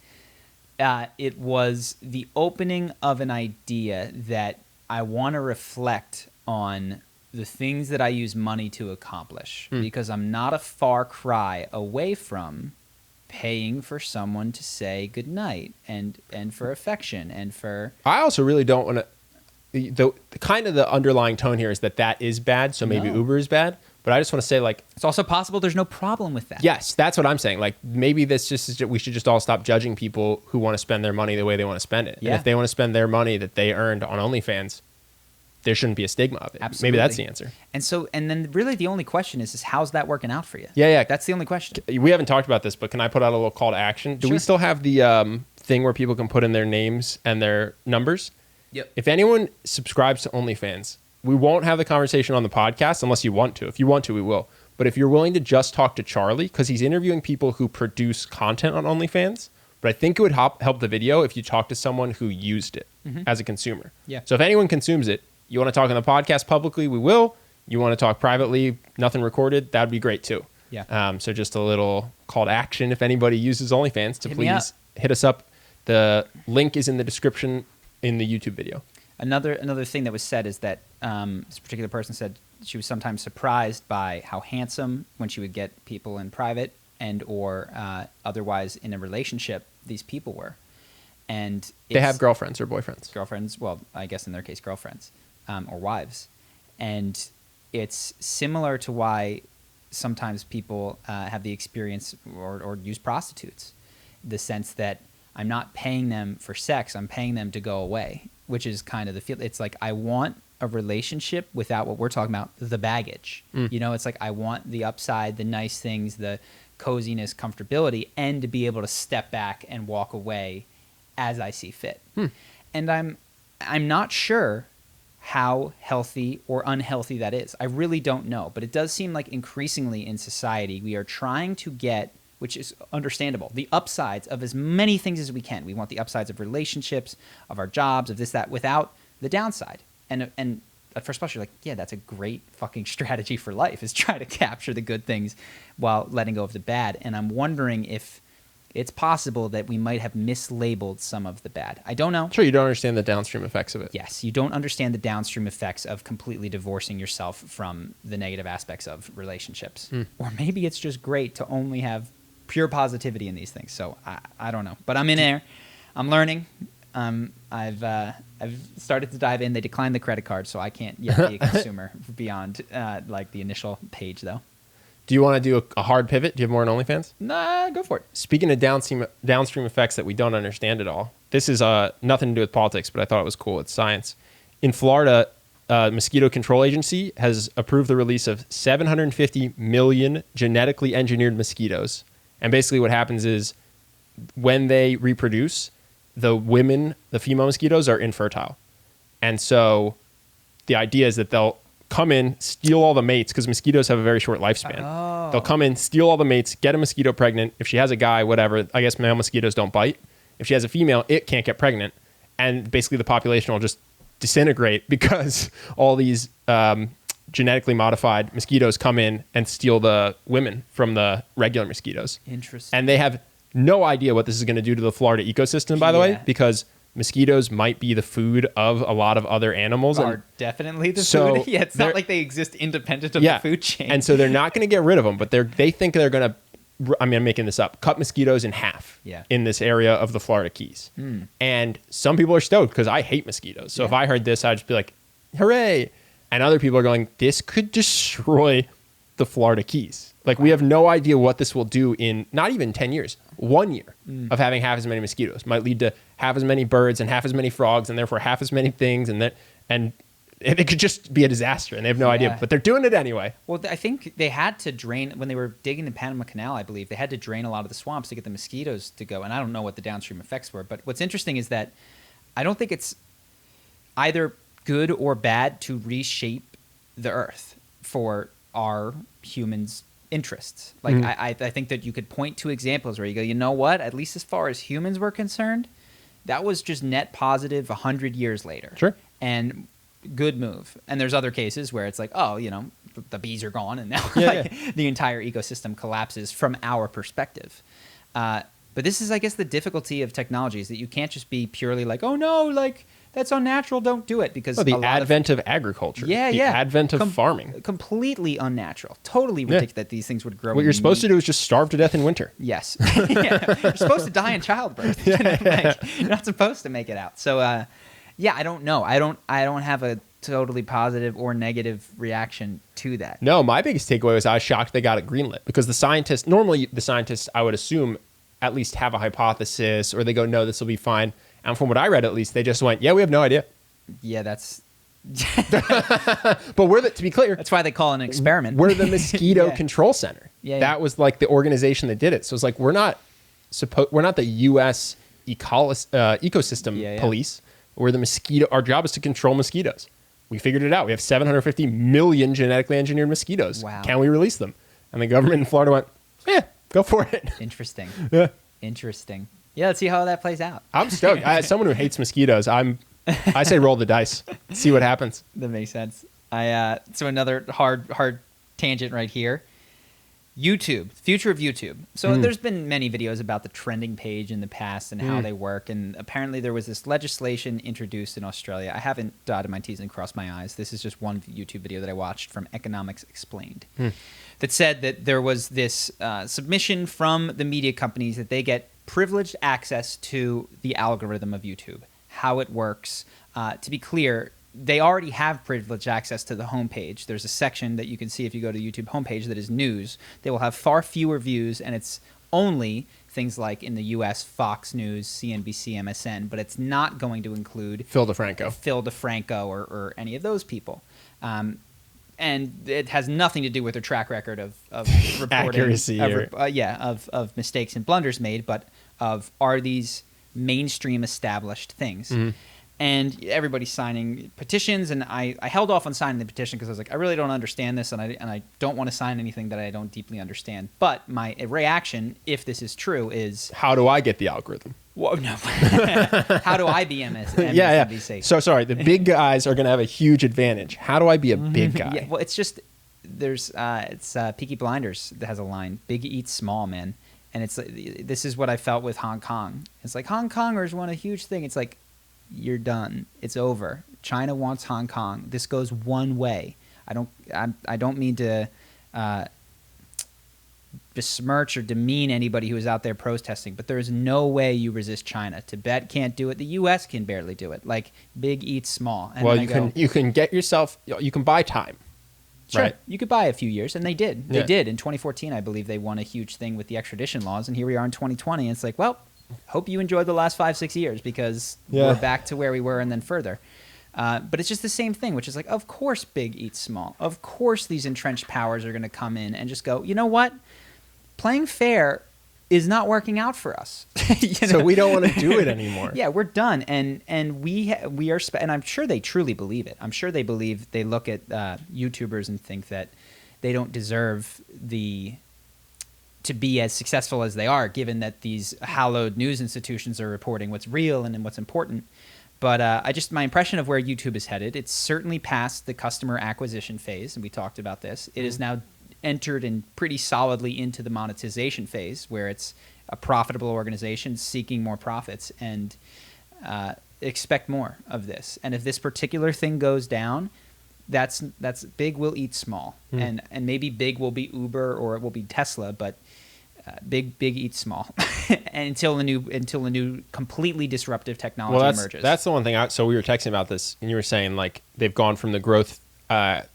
it was the opening of an idea that I want to reflect on the things that I use money to accomplish, because I'm not a far cry away from paying for someone to say goodnight and for affection and for... I also really don't want to... The underlying tone here is that is bad, so maybe Uber is bad. But I just want to say, like... It's also possible there's no problem with that. Yes, that's what I'm saying. Like, maybe this just is... We should just all stop judging people who want to spend their money the way they want to spend it. Yeah. And if they want to spend their money that they earned on OnlyFans, there shouldn't be a stigma of it. Absolutely. Maybe that's the answer. And then really the only question is how's that working out for you? Yeah. That's the only question. We haven't talked about this, but can I put out a little call to action? Do we still have the thing where people can put in their names and their numbers? Yep. If anyone subscribes to OnlyFans, we won't have the conversation on the podcast unless you want to. If you want to, we will. But if you're willing to just talk to Charlie, because he's interviewing people who produce content on OnlyFans, but I think it would help the video if you talk to someone who used it as a consumer. Yeah. So if anyone consumes it, you want to talk on the podcast publicly, we will. You want to talk privately, nothing recorded, that'd be great too. Yeah. So just a little call to action if anybody uses OnlyFans to please hit us up. The link is in the description in the YouTube video. Another thing that was said is that this particular person said she was sometimes surprised by how handsome, when she would get people in private and or otherwise in a relationship, these people were. And they have girlfriends or boyfriends. Girlfriends, well, I guess in their case, girlfriends or wives. And it's similar to why sometimes people have the experience or use prostitutes. The sense that I'm not paying them for sex, I'm paying them to go away, which is kind of the feel. It's like I want a relationship without what we're talking about, the baggage. It's like I want the upside, the nice things, the coziness, comfortability, and to be able to step back and walk away as I see fit. And I'm not sure how healthy or unhealthy that is. I really don't know. But it does seem like increasingly in society we are trying to get, which is understandable, the upsides of as many things as we can. We want the upsides of relationships, of our jobs, of this, that, without the downside. And at first blush, you're like, yeah, that's a great fucking strategy for life, is try to capture the good things while letting go of the bad. And I'm wondering if it's possible that we might have mislabeled some of the bad. I don't know. Sure, you don't understand the downstream effects of it. Yes, you don't understand the downstream effects of completely divorcing yourself from the negative aspects of relationships. Or maybe it's just great to only have pure positivity in these things. So I don't know. But I'm in there. I'm learning. I've started to dive in. They declined the credit card, so I can't yet be a consumer beyond like the initial page, though. Do you want to do a hard pivot? Do you have more on OnlyFans? Nah, go for it. Speaking of downstream effects that we don't understand at all, this is nothing to do with politics, but I thought it was cool. It's science. In Florida, Mosquito Control Agency has approved the release of 750 million genetically engineered mosquitoes. And basically what happens is when they reproduce, the female mosquitoes are infertile. And so the idea is that they'll come in, steal all the mates, because mosquitoes have a very short lifespan. Oh. They'll come in, steal all the mates, get a mosquito pregnant. If she has a guy, whatever, I guess male mosquitoes don't bite. If she has a female, it can't get pregnant. And basically the population will just disintegrate because all these genetically modified mosquitoes come in and steal the women from the regular mosquitoes. Interesting. And they have no idea what this is going to do to the Florida ecosystem, by the way, because mosquitoes might be the food of a lot to animals. Are definitely the food. Yeah, it's not like they exist independent of the food chain. And so they're not going to get rid of them, but they think they're going to, I'm making this up, cut mosquitoes in half in this area of the Florida Keys. And some people are stoked because I hate mosquitoes. So if I heard this, I'd just be like, hooray. And other people are going, this could destroy the Florida Keys. Like, we have no idea what this will do in not even 10 years. 1 year of having half as many mosquitoes might lead to half as many birds and half as many frogs, and therefore half as many things, and it could just be a disaster, and they have no idea. But they're doing it anyway. Well, I think they had to drain, when they were digging the Panama Canal, I believe, they had to drain a lot of the swamps to get the mosquitoes to go. And I don't know what the downstream effects were. But what's interesting is that I don't think it's either good or bad to reshape the earth for our humans' interests. Like, I think that you could point to examples where you go, you know what, at least as far as humans were concerned, that was just net positive 100 years later. Sure. And good move. And there's other cases where it's like, oh, you know, the bees are gone, and now the entire ecosystem collapses from our perspective. But this is, I guess, the difficulty of technology, is that you can't just be purely like, oh no, like, that's unnatural, don't do it, because the advent of agriculture, the advent of farming, completely unnatural, totally ridiculous that these things would grow. What you're supposed to do is just starve to death in winter. Yes. You're supposed to die in childbirth. Like, you're not supposed to make it out. So I don't know. I don't have a totally positive or negative reaction to that. No, my biggest takeaway was I was shocked they got it greenlit, because the scientists, I would assume, at least have a hypothesis, or they go, no, this will be fine. And from what I read, at least, they just went, yeah, we have no idea. Yeah, that's... But to be clear... That's why they call it an experiment. We're the Mosquito Control Center. That was like the organization that did it. So it's like, we're not the U.S. ecosystem police. We're the mosquito. Our job is to control mosquitoes. We figured it out. We have 750 million genetically engineered mosquitoes. Wow. Can we release them? And the government in Florida went, yeah, go for it. Interesting. Yeah. Interesting. Yeah, let's see how that plays out. I'm stoked. As someone who hates mosquitoes, I say roll the dice. See what happens. That makes sense. So another hard tangent right here. YouTube, future of YouTube. So there's been many videos about the trending page in the past and how they work. And apparently there was this legislation introduced in Australia. I haven't dotted my T's and crossed my I's. This is just one YouTube video that I watched from Economics Explained that said that there was this submission from the media companies that they get privileged access to the algorithm of YouTube, how it works. To be clear, they already have privileged access to the homepage. There's a section that you can see if you go to the YouTube homepage that is news. They will have far fewer views, and it's only things like in the U.S. Fox News, CNBC, MSN, but it's not going to include Phil DeFranco or any of those people. And it has nothing to do with their track record of reporting accuracy of mistakes and blunders made, but are these mainstream established things. And everybody's signing petitions, and I held off on signing the petition because I was like, I really don't understand this, and I don't want to sign anything that I don't deeply understand. But my reaction, if this is true, is... How do I get the algorithm? Well, no. How do I be MSNBC? So sorry, the big guys are going to have a huge advantage. How do I be a big guy? Yeah, well, it's just... It's Peaky Blinders that has a line, big eats small, man. And it's this is what I felt with Hong Kong. It's like Hong Kongers want a huge thing. It's like, you're done. It's over. China wants Hong Kong. This goes one way. I don't mean to besmirch or demean anybody who is out there protesting, but there is no way you resist China. Tibet can't do it. The U.S. can barely do it. Like, big eats small. And well, you can get yourself. You can buy time. Sure. Right. You could buy a few years, and they did. They did. In 2014, I believe they won a huge thing with the extradition laws, and here we are in 2020, and it's like, well, hope you enjoyed the last 5-6 years, because we're back to where we were and then further. But it's just the same thing, which is like, of course big eats small. Of course these entrenched powers are going to come in and just go, you know what? Playing fair is not working out for us. So we don't want to do it anymore. Yeah, we're done. And we are, and I'm sure they truly believe it. I'm sure they believe, they look at YouTubers and think that they don't deserve to be as successful as they are, given that these hallowed news institutions are reporting what's real and what's important. But my impression of where YouTube is headed, it's certainly past the customer acquisition phase, and we talked about this. It is now entered in pretty solidly into the monetization phase, where it's a profitable organization seeking more profits, and expect more of this. And if this particular thing goes down, that's big will eat small, and maybe big will be Uber or it will be Tesla, but big eats small until the new completely disruptive technology emerges. That's the one thing. So we were texting about this, and you were saying like they've gone from the growth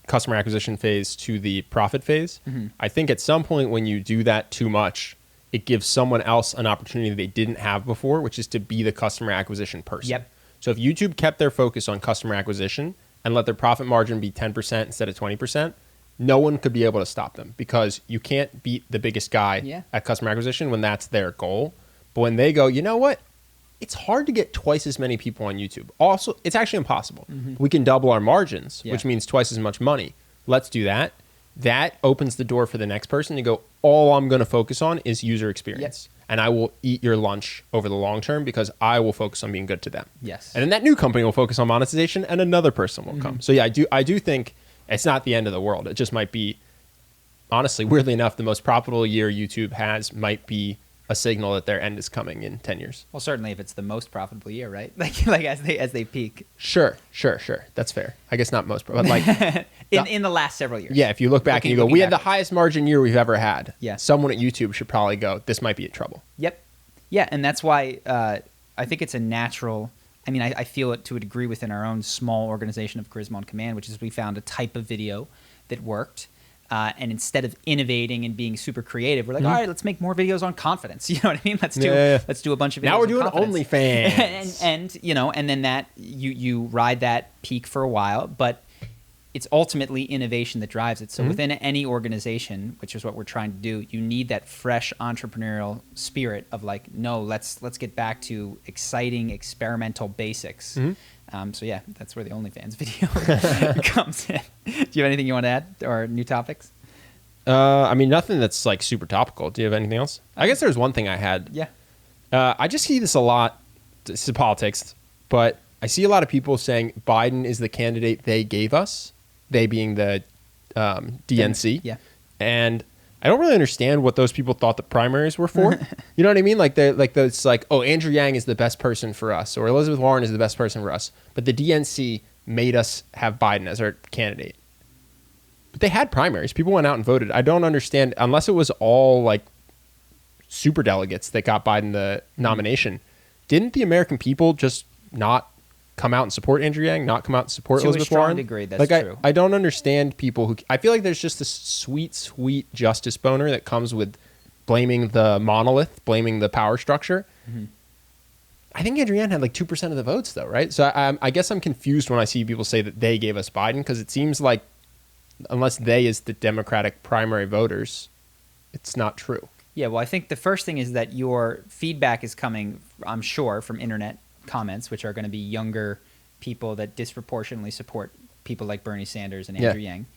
customer acquisition phase to the profit phase. I think at some point when you do that too much, it gives someone else an opportunity they didn't have before, which is to be the customer acquisition person. Yep. So if YouTube kept their focus on customer acquisition and let their profit margin be 10% instead of 20%, no one could be able to stop them, because you can't beat the biggest guy at customer acquisition when that's their goal. But when they go, you know what? It's hard to get twice as many people on YouTube. Also, it's actually impossible. We can double our margins, which means twice as much money. Let's do that. That opens the door for the next person to go, all I'm going to focus on is user experience. And I will eat your lunch over the long term because I will focus on being good to them. Yes. And then that new company will focus on monetization and another person will come. So yeah, I do think it's not the end of the world. It just might be, honestly, weirdly enough, the most profitable year YouTube has might be a signal that their end is coming in 10 years. Well, certainly if it's the most profitable year, right? Like as they peak. Sure. That's fair. I guess not most, but like in the last several years. Yeah, if you look back and you go, we had the backwards. highest margin year we've ever had. Yeah. Someone at YouTube should probably go, this might be in trouble. Yep. Yeah, and that's why I think it's a natural. I mean, I feel it to a degree within our own small organization of Charisma on Command, which is we found a type of video that worked. And instead of innovating and being super creative, we're like, all right, let's make more videos on confidence. You know what I mean? Let's do a bunch of videos. Now we're doing on confidence. OnlyFans. and then that you ride that peak for a while, but it's ultimately innovation that drives it. So within any organization, which is what we're trying to do, you need that fresh entrepreneurial spirit of like, no, let's get back to exciting experimental basics. So yeah, that's where the OnlyFans video comes in. Do you have anything you want to add or new topics? I mean, nothing that's like super topical. Do you have anything else? I guess there's one thing I had. Yeah. I just see this a lot. This is politics, but I see a lot of people saying Biden is the candidate they gave us, they being the DNC. Yeah. And I don't really understand what those people thought the primaries were for. You know what I mean? It's like, oh, Andrew Yang is the best person for us, or Elizabeth Warren is the best person for us. But the DNC made us have Biden as our candidate. But they had primaries. People went out and voted. I don't understand, unless it was all like super delegates that got Biden the nomination. Didn't the American people just not come out and support Andrew Yang, not come out and support Elizabeth Warren? To a strong degree, that's true. I don't understand people who... I feel like there's just this sweet justice boner that comes with blaming the monolith, blaming the power structure. I think Andrew Yang had like 2% of the votes, though, right? So I guess I'm confused when I see people say that they gave us Biden, because it seems like unless they is the Democratic primary voters, it's not true. Yeah, well, I think the first thing is that your feedback is coming, I'm sure, from internet comments, which are going to be younger people that disproportionately support people like Bernie Sanders and Andrew Yang.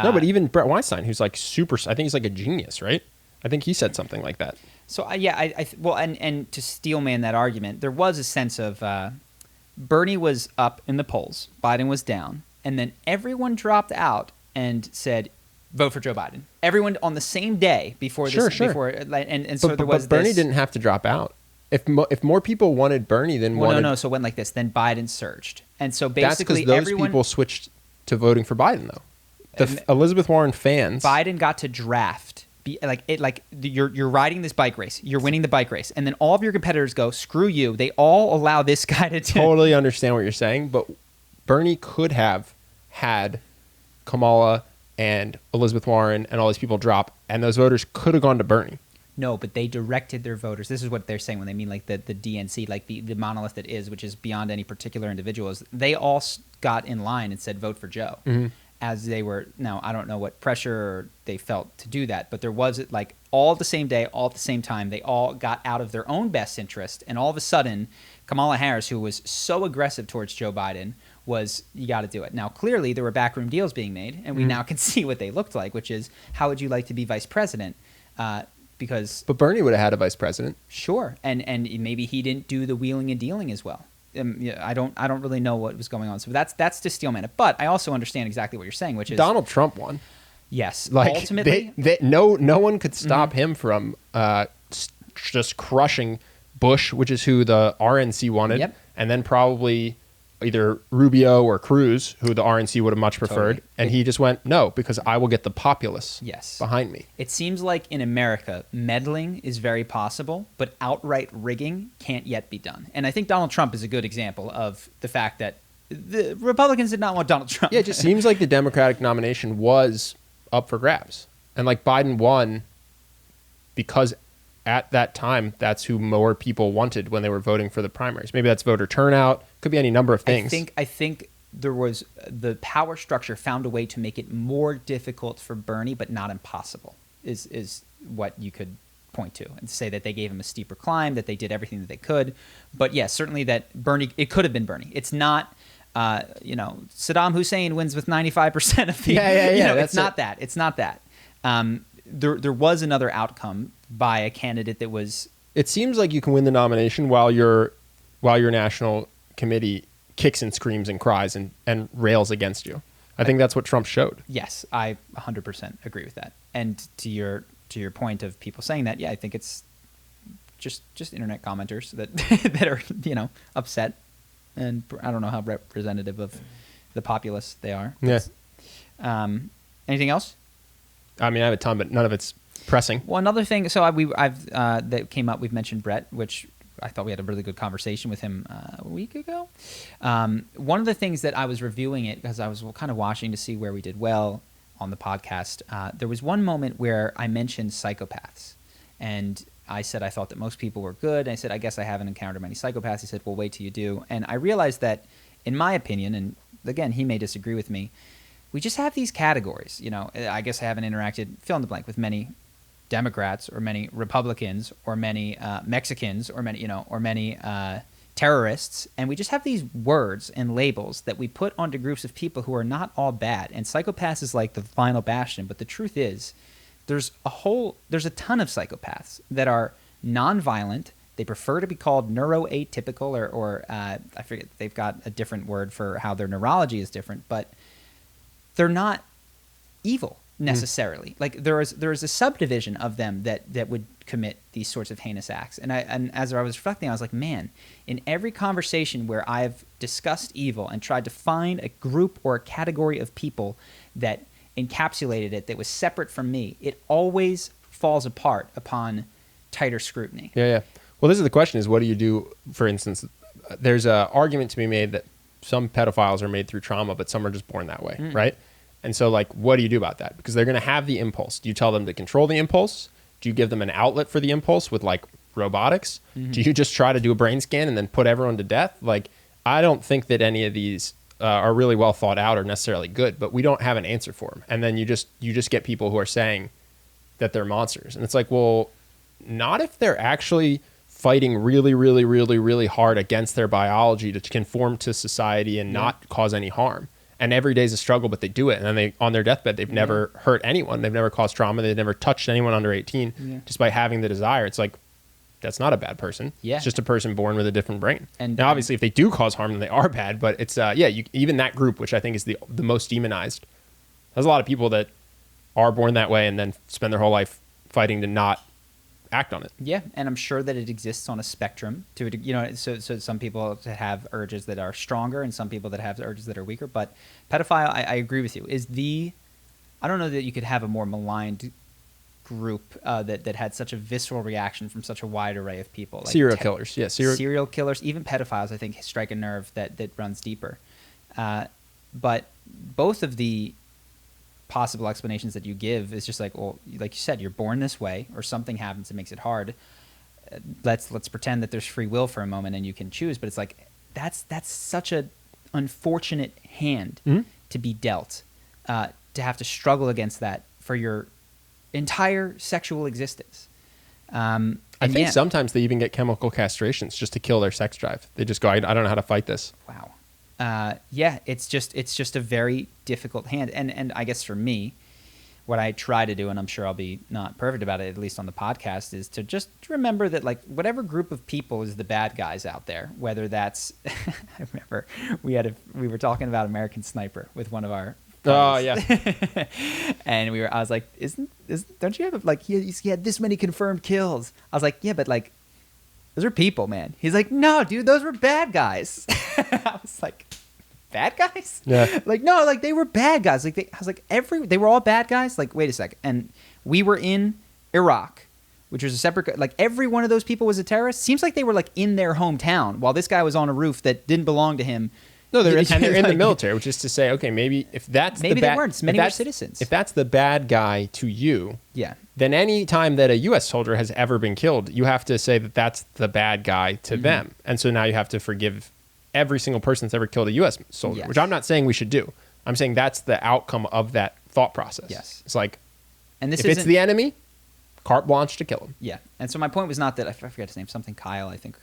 No, but even Brett Weinstein, who's like super, I think he's like a genius, right? I think he said something like that. So well, and to steelman that argument, there was a sense of Bernie was up in the polls, Biden was down, and then everyone dropped out and said, vote for Joe Biden. Everyone on the same day before this, Sure. And so there was. But Bernie this, didn't have to drop out. If more people wanted Bernie than wanted... No. So it went like this. Then Biden surged. And so basically that's because those people switched to voting for Biden, though. Elizabeth Warren fans... Biden got to draft. You're riding this bike race. You're winning the bike race. And then all of your competitors go, screw you. They all allow this guy to... Totally understand what you're saying. But Bernie could have had Kamala and Elizabeth Warren and all these people drop. And those voters could have gone to Bernie. No, but they directed their voters. This is what they're saying when they mean like the DNC, like the monolith that is, which is beyond any particular individual. Is they all got in line and said vote for Joe, as they were. Now I don't know what pressure they felt to do that, but there was like all the same day, all at the same time, they all got out of their own best interest, and all of a sudden, Kamala Harris, who was so aggressive towards Joe Biden, was you got to do it. Now clearly there were backroom deals being made, and we now can see what they looked like, which is how would you like to be vice president? But Bernie would have had a vice president. Sure, and maybe he didn't do the wheeling and dealing as well. I don't really know what was going on. So that's to steelman it. But I also understand exactly what you're saying, which is Donald Trump won. Yes, like ultimately, no one could stop him from just crushing Bush, which is who the RNC wanted, and then probably either Rubio or Cruz, who the RNC would have much preferred. Totally. And he just went, no, because I will get the populace behind me. It seems like in America, meddling is very possible, but outright rigging can't yet be done. And I think Donald Trump is a good example of the fact that the Republicans did not want Donald Trump. Yeah, it just seems like the Democratic nomination was up for grabs. And like Biden won because at that time, that's who more people wanted when they were voting for the primaries. Maybe that's voter turnout. Could be any number of things. I think there was the power structure found a way to make it more difficult for Bernie, but not impossible, is what you could point to and say that they gave him a steeper climb, that they did everything that they could. But yeah, certainly that Bernie, it could have been Bernie. It's not, Saddam Hussein wins with 95% of the, it's not that. It's not that. There was another outcome by a candidate that was. It seems like you can win the nomination while your national committee kicks and screams and cries and rails against you. I think that's what Trump showed. Yes, I 100% agree with that. And to your point of people saying that, yeah, I think it's just internet commenters that are upset, and I don't know how representative of the populace they are. Yeah. Anything else? I mean, I have a ton, but none of it's pressing. Well, another thing. So I've that came up. We've mentioned Brett, which I thought we had a really good conversation with him a week ago. One of the things that I was reviewing it because I was kind of watching to see where we did well on the podcast. There was one moment where I mentioned Psychopaths, and I said I thought that most people were good. And I said I guess I haven't encountered many psychopaths. He said, well, wait till you do. And I realized that, in my opinion, and again he may disagree with me, we just have these categories. I guess I haven't interacted, fill in the blank, with many Democrats or many Republicans or many Mexicans or many terrorists, and we just have these words and labels that we put onto groups of people who are not all bad. And psychopaths is like the final bastion, but the truth is there's a ton of psychopaths that are nonviolent. They prefer to be called neuroatypical or I forget, they've got a different word for how their neurology is different, but they're not evil necessarily. Like there is a subdivision of them that would commit these sorts of heinous acts. And as I was reflecting, I was like, man, in every conversation where I've discussed evil and tried to find a group or a category of people that encapsulated it that was separate from me, it always falls apart upon tighter scrutiny. Yeah. Well, this is the question: is what do you do? For instance, there's an argument to be made that some pedophiles are made through trauma, but some are just born that way, right? And so, like, what do you do about that? Because they're going to have the impulse. Do you tell them to control the impulse? Do you give them an outlet for the impulse with, like, robotics? Do you just try to do a brain scan and then put everyone to death? Like, I don't think that any of these are really well thought out or necessarily good, but we don't have an answer for them. And then you just get people who are saying that they're monsters. And it's like, well, not if they're actually fighting really, really, really, really hard against their biology to conform to society and not cause any harm. And every day is a struggle, but they do it. And then they, on their deathbed, they've never hurt anyone. They've never caused trauma. They've never touched anyone under 18 just by having the desire. It's like, that's not a bad person. Yeah. It's just a person born with a different brain. And now, obviously, if they do cause harm, then they are bad. But it's, even that group, which I think is the most demonized, there's a lot of people that are born that way and then spend their whole life fighting to not act on it. Yeah, and I'm sure that it exists on a spectrum. So some people have urges that are stronger and some people that have urges that are weaker. But pedophile, I agree with you, I don't know that you could have a more maligned group that had such a visceral reaction from such a wide array of people. Like serial killers. Yeah, serial killers, even pedophiles, I think, strike a nerve that runs deeper. But both of the possible explanations that you give is just like, well, like you said, you're born this way or something happens that makes it hard. Let's pretend that there's free will for a moment and you can choose, but it's like that's such a unfortunate hand to be dealt, to have to struggle against that for your entire sexual existence. I think sometimes they even get chemical castrations just to kill their sex drive. They just go, I don't know how to fight this. Wow. It's just a very difficult hand. And I guess for me, what I try to do, and I'm sure I'll be not perfect about it, at least on the podcast, is to just remember that, like, whatever group of people is the bad guys out there, whether that's, I remember we were talking about American Sniper with one of our buddies. Oh yeah. And I was like, don't you have, like, he had this many confirmed kills. I was like, yeah, but like, those are people, man. He's like, no, dude, those were bad guys. I was like, bad guys? Yeah. Like, no, like, they were bad guys. Like, I was like, they were all bad guys? Like, wait a second. And we were in Iraq, which was a separate, like, every one of those people was a terrorist. Seems like they were, like, in their hometown while this guy was on a roof that didn't belong to him No, they're in the military, which is to say, okay, maybe if that's maybe they weren't. Many were citizens. If that's the bad guy to you, then any time that a U.S. soldier has ever been killed, you have to say that that's the bad guy to them. And so now you have to forgive every single person that's ever killed a U.S. soldier, which I'm not saying we should do. I'm saying that's the outcome of that thought process. Yes. It's like, and this if it's the enemy, carte blanche to kill him. Yeah. And so my point was not that, I forget his name, something Kyle, I think,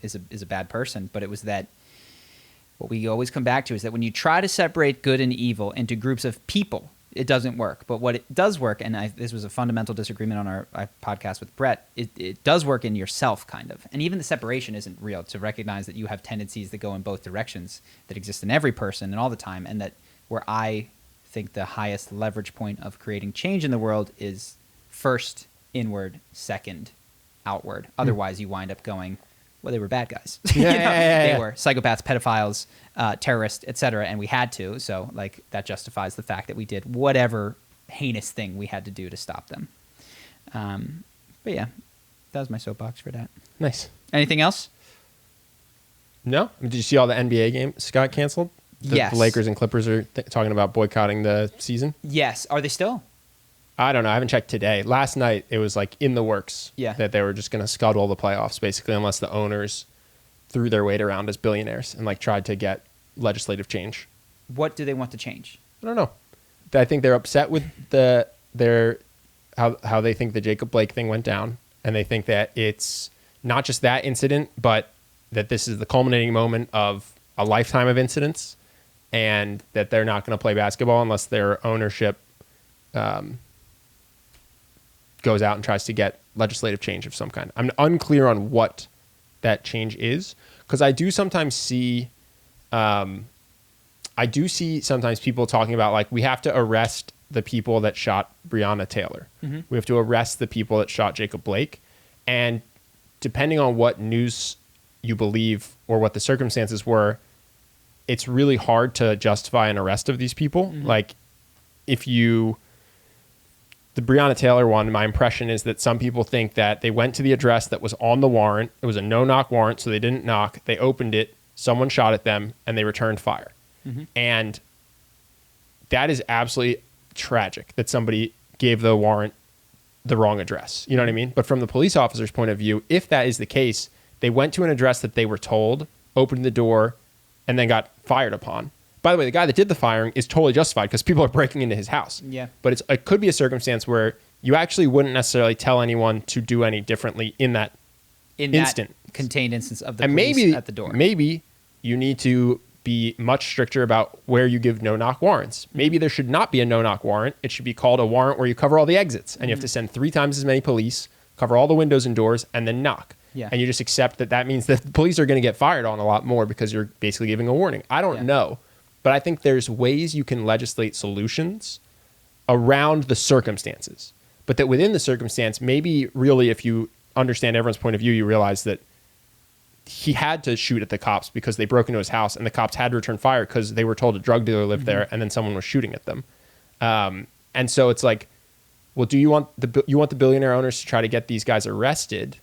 is a bad person, but it was that what we always come back to is that when you try to separate good and evil into groups of people, it doesn't work. But what it does work, and this was a fundamental disagreement on our podcast with Brett, it does work in yourself, kind of. And even the separation isn't real, to recognize that you have tendencies that go in both directions that exist in every person and all the time, and that where I think the highest leverage point of creating change in the world is first inward, second outward. Otherwise, you wind up going, well, they were bad guys. They were psychopaths, pedophiles, terrorists, etc. And we had to. So, like, that justifies the fact that we did whatever heinous thing we had to do to stop them. But yeah, that was my soapbox for that. Nice. Anything else? No. Did you see all the NBA games got canceled? The Lakers and Clippers are talking about boycotting the season. Yes. Are they still? I don't know. I haven't checked today. Last night, it was like in the works that they were just going to scuttle the playoffs, basically, unless the owners threw their weight around as billionaires and like tried to get legislative change. What do they want to change? I don't know. I think they're upset with how they think the Jacob Blake thing went down, and they think that it's not just that incident, but that this is the culminating moment of a lifetime of incidents, and that they're not going to play basketball unless their ownership goes out and tries to get legislative change of some kind. I'm unclear on what that change is, because I do sometimes see sometimes people talking about, like, we have to arrest the people that shot Breonna Taylor. We have to arrest the people that shot Jacob Blake. And depending on what news you believe or what the circumstances were, it's really hard to justify an arrest of these people. Like, the Breonna Taylor one, my impression is that some people think that they went to the address that was on the warrant. It was a no-knock warrant, so they didn't knock. They opened it, someone shot at them, and they returned fire. And that is absolutely tragic that somebody gave the warrant the wrong address. You know what I mean? But from the police officer's point of view, if that is the case, they went to an address that they were told, opened the door, and then got fired upon. By the way, the guy that did the firing is totally justified because people are breaking into his house. Yeah. But it could be a circumstance where you actually wouldn't necessarily tell anyone to do any differently in that instant. That contained instance of the police at the door. Maybe you need to be much stricter about where you give no-knock warrants. Maybe there should not be a no-knock warrant. It should be called a warrant where you cover all the exits, and you have to send 3 times as many police, cover all the windows and doors, and then knock. Yeah. And you just accept that means that the police are going to get fired on a lot more because you're basically giving a warning. I don't know. But I think there's ways you can legislate solutions around the circumstances. But that within the circumstance, maybe really if you understand everyone's point of view, you realize that he had to shoot at the cops because they broke into his house, and the cops had to return fire because they were told a drug dealer lived there, and then someone was shooting at them. And so it's like, well, do you want the billionaire owners to try to get these guys arrested?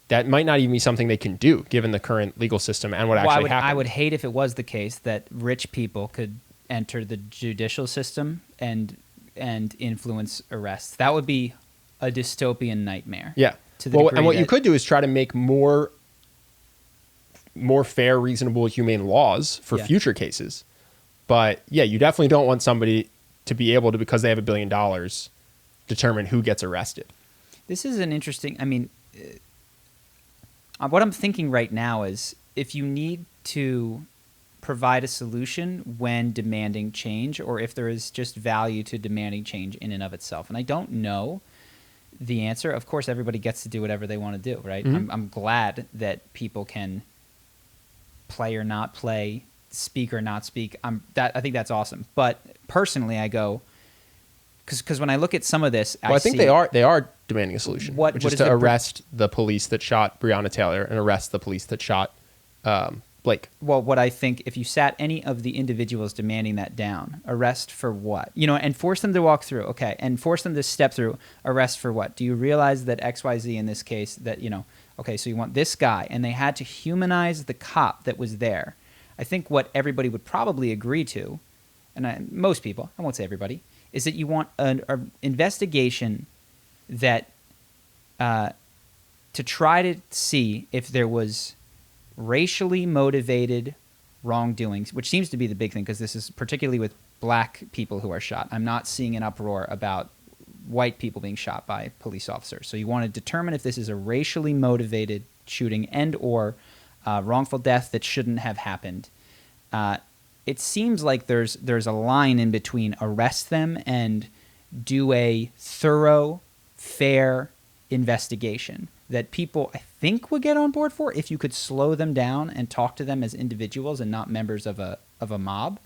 That might not even be something they can do given the current legal system and what actually happened. I would hate if it was the case that rich people could enter the judicial system and influence arrests. That would be a dystopian nightmare. Yeah. And what you could do is try to make more fair, reasonable, humane laws for future cases. But yeah, you definitely don't want somebody to be able to, because they have $1 billion, determine who gets arrested. This is an interesting, what I'm thinking right now is if you need to provide a solution when demanding change, or if there is just value to demanding change in and of itself. And I don't know the answer. Of course, everybody gets to do whatever they want to do, right? I'm glad that people can play or not play, speak or not speak. I think that's awesome. But personally, I go, because when I look at some of this, I think they are demanding a solution, which is to arrest the police that shot Breonna Taylor and arrest the police that shot Blake. Well, what I think, if you sat any of the individuals demanding that down, arrest for what? And force them to walk through, okay, and force them to step through, arrest for what? Do you realize that XYZ in this case, that, okay, so you want this guy, and they had to humanize the cop that was there. I think what everybody would probably agree to, and most people, I won't say everybody, is that you want an investigation that to try to see if there was racially motivated wrongdoings, which seems to be the big thing, because this is particularly with black people who are shot. I'm not seeing an uproar about white people being shot by police officers. So you want to determine if this is a racially motivated shooting and or wrongful death that shouldn't have happened. It seems like there's a line in between arrest them and do a thorough, fair investigation that people, I think, would get on board for if you could slow them down and talk to them as individuals and not members of a mob.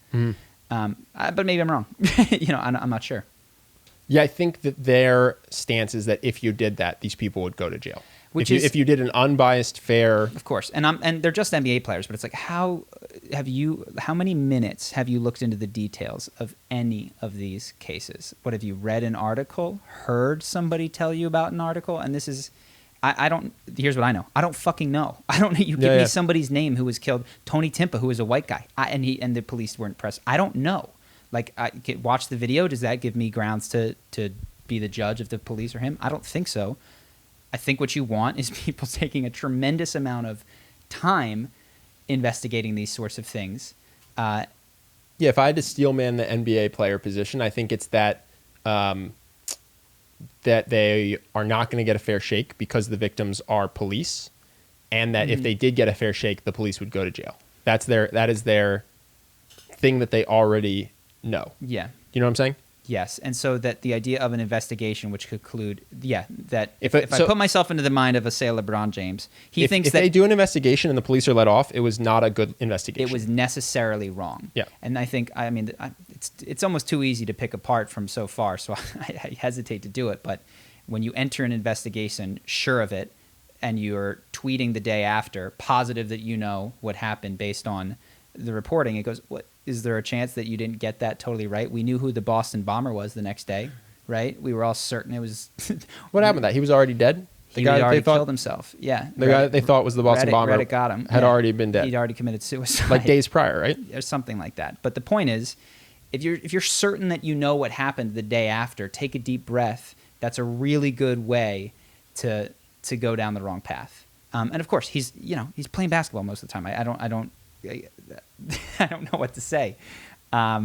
But maybe I'm wrong. I'm not sure. Yeah, I think that their stance is that if you did that, these people would go to jail. If you did an unbiased, fair, of course, and they're just NBA players, but it's like how many minutes have you looked into the details of any of these cases? What have you read an article, heard somebody tell you about an article? And this is, I don't. Here's what I know. I don't fucking know. I don't know. You give me somebody's name who was killed, Tony Timpa, who was a white guy, and the police weren't pressed. I don't know. Like, watch the video. Does that give me grounds to be the judge of the police or him? I don't think so. I think what you want is people taking a tremendous amount of time investigating these sorts of things. If I had to steelman the NBA player position, I think it's that that they are not going to get a fair shake because the victims are police, and that if they did get a fair shake, the police would go to jail. That is their thing that they already know. Yeah. You know what I'm saying? Yes, and so that the idea of an investigation, which could include, that if I put myself into the mind of, say, LeBron James, he thinks that if they do an investigation and the police are let off, it was not a good investigation. It was necessarily wrong. Yeah, and I think, it's almost too easy to pick apart from so far, so I hesitate to do it. But when you enter an investigation, sure of it, and you're tweeting the day after, positive that you know what happened based on the reporting, it goes, what? Is there a chance that you didn't get that totally right? We knew who the Boston bomber was the next day, right? We were all certain it was... What happened to that? He was already dead? He had already killed himself, yeah. The guy that they thought was the Boston bomber Reddit got him. Had already been dead. He'd already committed suicide. Like days prior, right? Or something like that. But the point is, if you're certain that you know what happened the day after, take a deep breath. That's a really good way to go down the wrong path. And of course, he's playing basketball most of the time. I don't know what to say. I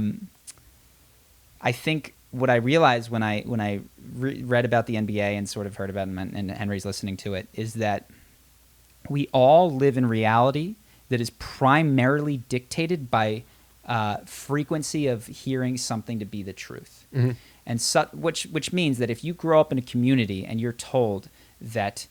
think what I realized when I read about the NBA and sort of heard about him, and Henry's listening to it, is that we all live in reality that is primarily dictated by frequency of hearing something to be the truth. Mm-hmm. And which means that if you grow up in a community and you're told that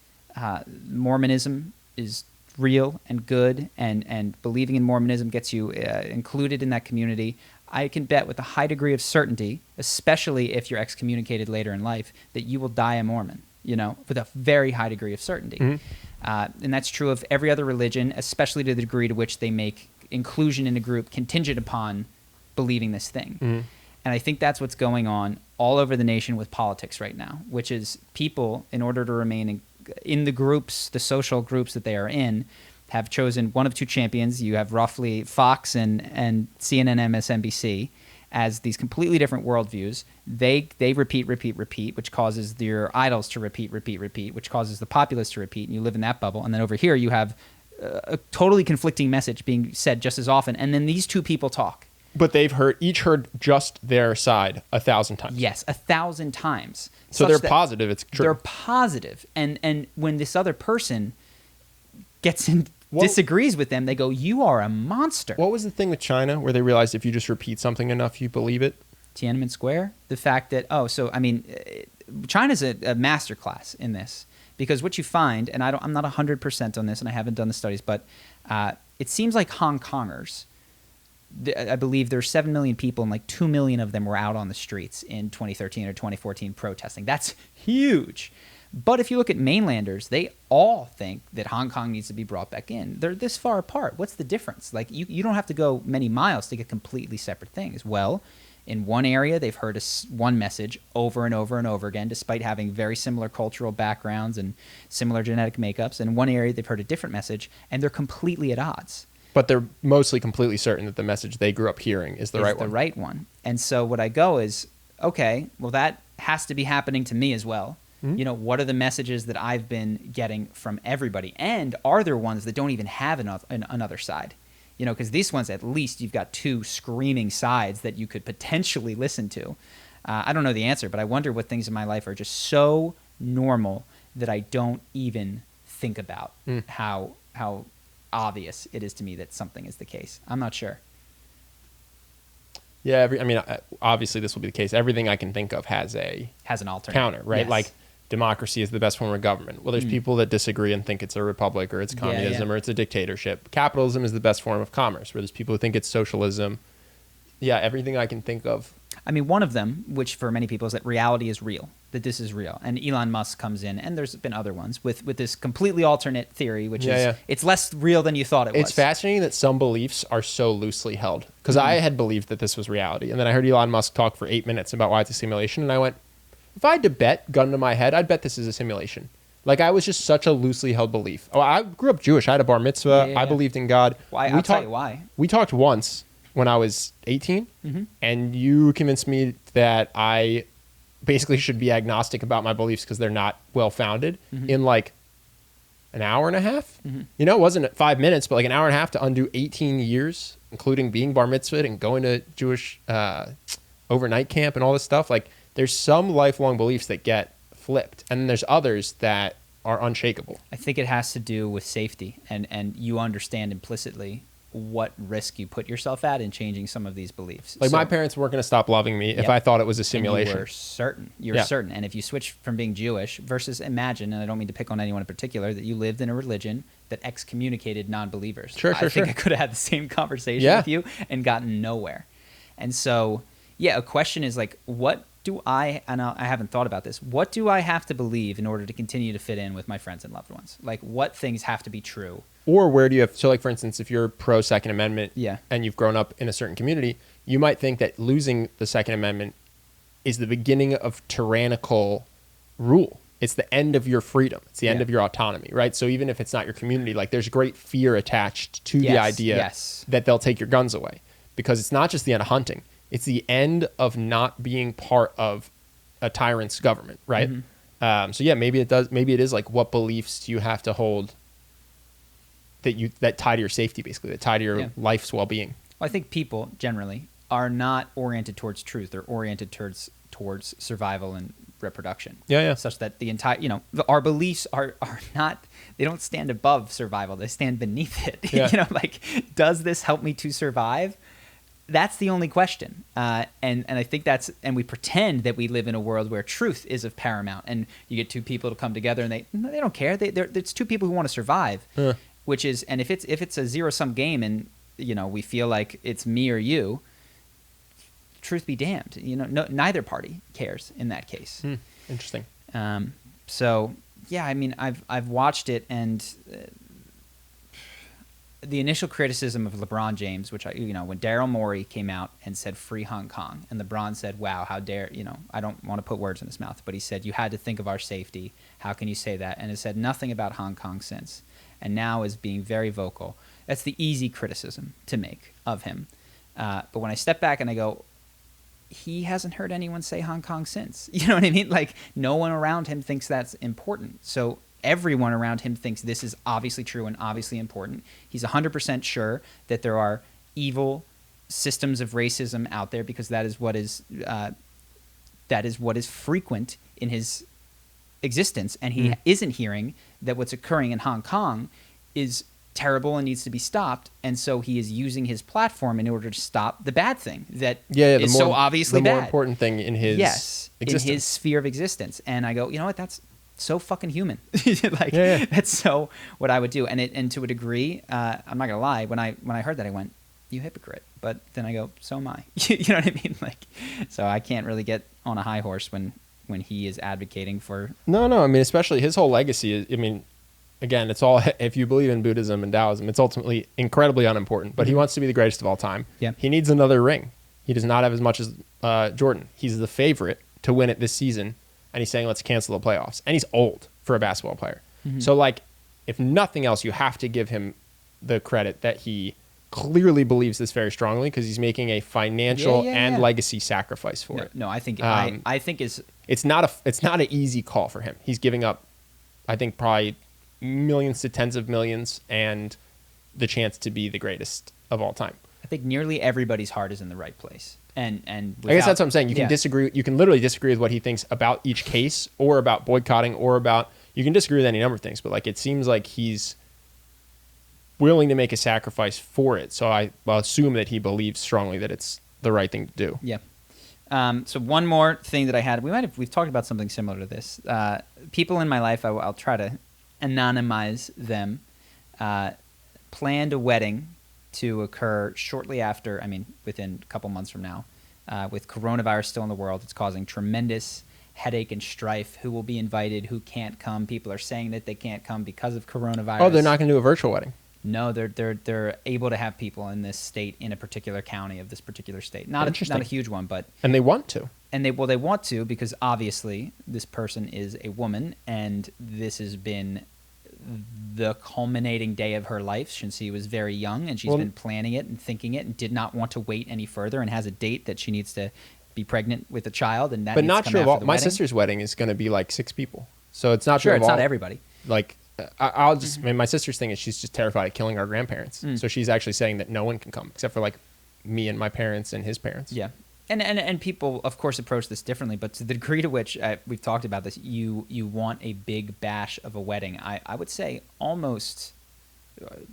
Mormonism is real and good, and believing in Mormonism gets you included in that community, I can bet with a high degree of certainty, especially if you're excommunicated later in life, that you will die a Mormon, with a very high degree of certainty. Mm-hmm. And that's true of every other religion, especially to the degree to which they make inclusion in a group contingent upon believing this thing. Mm-hmm. And I think that's what's going on all over the nation with politics right now, which is people, in order to remain in the groups, the social groups that they are in, have chosen one of two champions. You have roughly Fox and CNN, MSNBC as these completely different worldviews. They repeat, which causes your idols to repeat, which causes the populace to repeat, and you live in that bubble. And then over here you have a totally conflicting message being said just as often, and then these two people talk. But they've each heard just their side 1,000 times. Yes, 1,000 times. So they're positive it's true. They're positive. And when this other person disagrees with them, they go, you are a monster. What was the thing with China where they realized if you just repeat something enough, you believe it? Tiananmen Square? The fact that, China's a masterclass in this. Because what you find, and I'm not 100% on this, and I haven't done the studies, but it seems like Hong Kongers, I believe there's 7 million people, and like 2 million of them were out on the streets in 2013 or 2014 protesting. That's huge. But if you look at mainlanders, they all think that Hong Kong needs to be brought back in. They're this far apart. What's the difference? Like you don't have to go many miles to get completely separate things. Well, in one area, they've heard one message over and over and over again, despite having very similar cultural backgrounds and similar genetic makeups. And in one area, they've heard a different message, and they're completely at odds. But they're mostly completely certain that the message they grew up hearing is the right one. And so what I go is, okay, well, that has to be happening to me as well. You know, what are the messages that I've been getting from everybody? And are there ones that don't even have another side? You know, because these ones, at least you've got two screaming sides that you could potentially listen to. I don't know the answer, but I wonder what things in my life are just so normal that I don't even think about how obvious it is to me that something is the case. I'm not sure. Yeah, obviously this will be the case. Everything I can think of has an alternate counter, right? Yes. Like democracy is the best form of government. Well, there's people that disagree and think it's a republic or it's communism or it's a dictatorship. Capitalism is the best form of commerce, where there's people who think it's socialism. Yeah, everything I can think of. I mean, one of them, which for many people is that reality is real, that this is real. And Elon Musk comes in, and there's been other ones, with this completely alternate theory, which is it's less real than you thought it was. It's fascinating that some beliefs are so loosely held. Because I had believed that this was reality. And then I heard Elon Musk talk for 8 minutes about why it's a simulation. And I went, if I had to bet, gun to my head, I'd bet this is a simulation. Like, I was just such a loosely held belief. Oh, I grew up Jewish. I had a bar mitzvah. I believed in God. I'll tell you why. We talked once when I was 18, and you convinced me that I basically should be agnostic about my beliefs because they're not well-founded in like an hour and a half. You know, it wasn't 5 minutes, but like an hour and a half to undo 18 years, including being bar mitzvahed and going to Jewish overnight camp and all this stuff. Like, there's some lifelong beliefs that get flipped, and then there's others that are unshakable. I think it has to do with safety, and you understand implicitly what risk you put yourself at in changing some of these beliefs. Like, my parents weren't going to stop loving me if I thought it was a simulation. You were certain. You were certain. And if you switch from being Jewish versus imagine, and I don't mean to pick on anyone in particular, that you lived in a religion that excommunicated non-believers. I think I could have had the same conversation with you and gotten nowhere. And so, a question is like, what do I haven't thought about this. What do I have to believe in order to continue to fit in with my friends and loved ones? Like, what things have to be true? Or where do you have, so like, for instance, if you're pro Second Amendment and you've grown up in a certain community, you might think that losing the Second Amendment is the beginning of tyrannical rule. It's the end of your freedom. It's the end of your autonomy, right? So even if it's not your community, like, there's great fear attached to the idea that they'll take your guns away, because it's not just the end of hunting. It's the end of not being part of a tyrant's government, right? So maybe it does. Maybe it is like, what beliefs do you have to hold that tie to your safety, basically, that tie to your life's well-being? Well, I think people generally are not oriented towards truth. They're oriented towards survival and reproduction. Such that the entire, our beliefs are not. They don't stand above survival. They stand beneath it. Like, does this help me to survive? That's the only question. And I think and we pretend that we live in a world where truth is of paramount, and you get two people to come together and they don't care. It's two people who want to survive, which is, and if it's a zero-sum game and, we feel like it's me or you, truth be damned, neither party cares in that case. Interesting. So yeah, I mean, I've watched it, and the initial criticism of LeBron James, which when Daryl Morey came out and said free Hong Kong, and LeBron said, wow, how dare, I don't want to put words in his mouth, but he said, you had to think of our safety. How can you say that? And has said nothing about Hong Kong since, and now is being very vocal. That's the easy criticism to make of him. But when I step back and I go, he hasn't heard anyone say Hong Kong since. You know what I mean? Like, no one around him thinks that's important. So everyone around him thinks this is obviously true and obviously important. He's 100% sure that there are evil systems of racism out there, because that is what is frequent in his existence. And he isn't hearing that what's occurring in Hong Kong is terrible and needs to be stopped. And so he is using his platform in order to stop the bad thing that is so obviously bad. The more important thing in his existence. In his sphere of existence. And I go, you know what, that's so fucking human. That's so what I would do. And to a degree, I'm not gonna lie, when I heard that, I went, you hypocrite. But then I go, so am I. You know what I mean? Like, so I can't really get on a high horse when he is advocating for. No. I mean, especially his whole legacy is, I mean, again, it's all, if you believe in Buddhism and Taoism, it's ultimately incredibly unimportant. But he wants to be the greatest of all time. Yeah. He needs another ring. He does not have as much as Jordan. He's the favorite to win it this season. And he's saying, let's cancel the playoffs. And he's old for a basketball player. So, like, if nothing else, you have to give him the credit that he clearly believes this very strongly because he's making a financial and legacy sacrifice for it. No, I think I think it's not an easy call for him. He's giving up, I think, probably millions to tens of millions and the chance to be the greatest of all time. I think nearly everybody's heart is in the right place. And I guess that's what I'm saying. You can disagree. You can literally disagree with what he thinks about each case, or about boycotting, or about, you can disagree with any number of things. But like, it seems like he's willing to make a sacrifice for it. So I'll assume that he believes strongly that it's the right thing to do. Yeah. So one more thing that I had, we've talked about something similar to this. People in my life, I'll try to anonymize them. Planned a wedding to occur shortly after, within a couple months from now. With coronavirus still in the world, it's causing tremendous headache and strife. Who will be invited? Who can't come? People are saying that they can't come because of coronavirus. Oh, they're not going to do a virtual wedding? No, they're able to have people in this state, in a particular county of this particular state. Not a huge one, but and they want to. And they want to, because obviously this person is a woman, and this has been the culminating day of her life since she was very young, and she's been planning it and thinking it, and did not want to wait any further, and has a date that she needs to be pregnant with a child, and that. But not sure of all. My sister's wedding is going to be like 6 people, so it's not sure. It's not everybody. Like. I'll just. My sister's thing is she's just terrified of killing our grandparents. So she's actually saying that no one can come except for like me and my parents and his parents. Yeah, and people of course approach this differently, but to the degree to which we've talked about this, you want a big bash of a wedding. I would say almost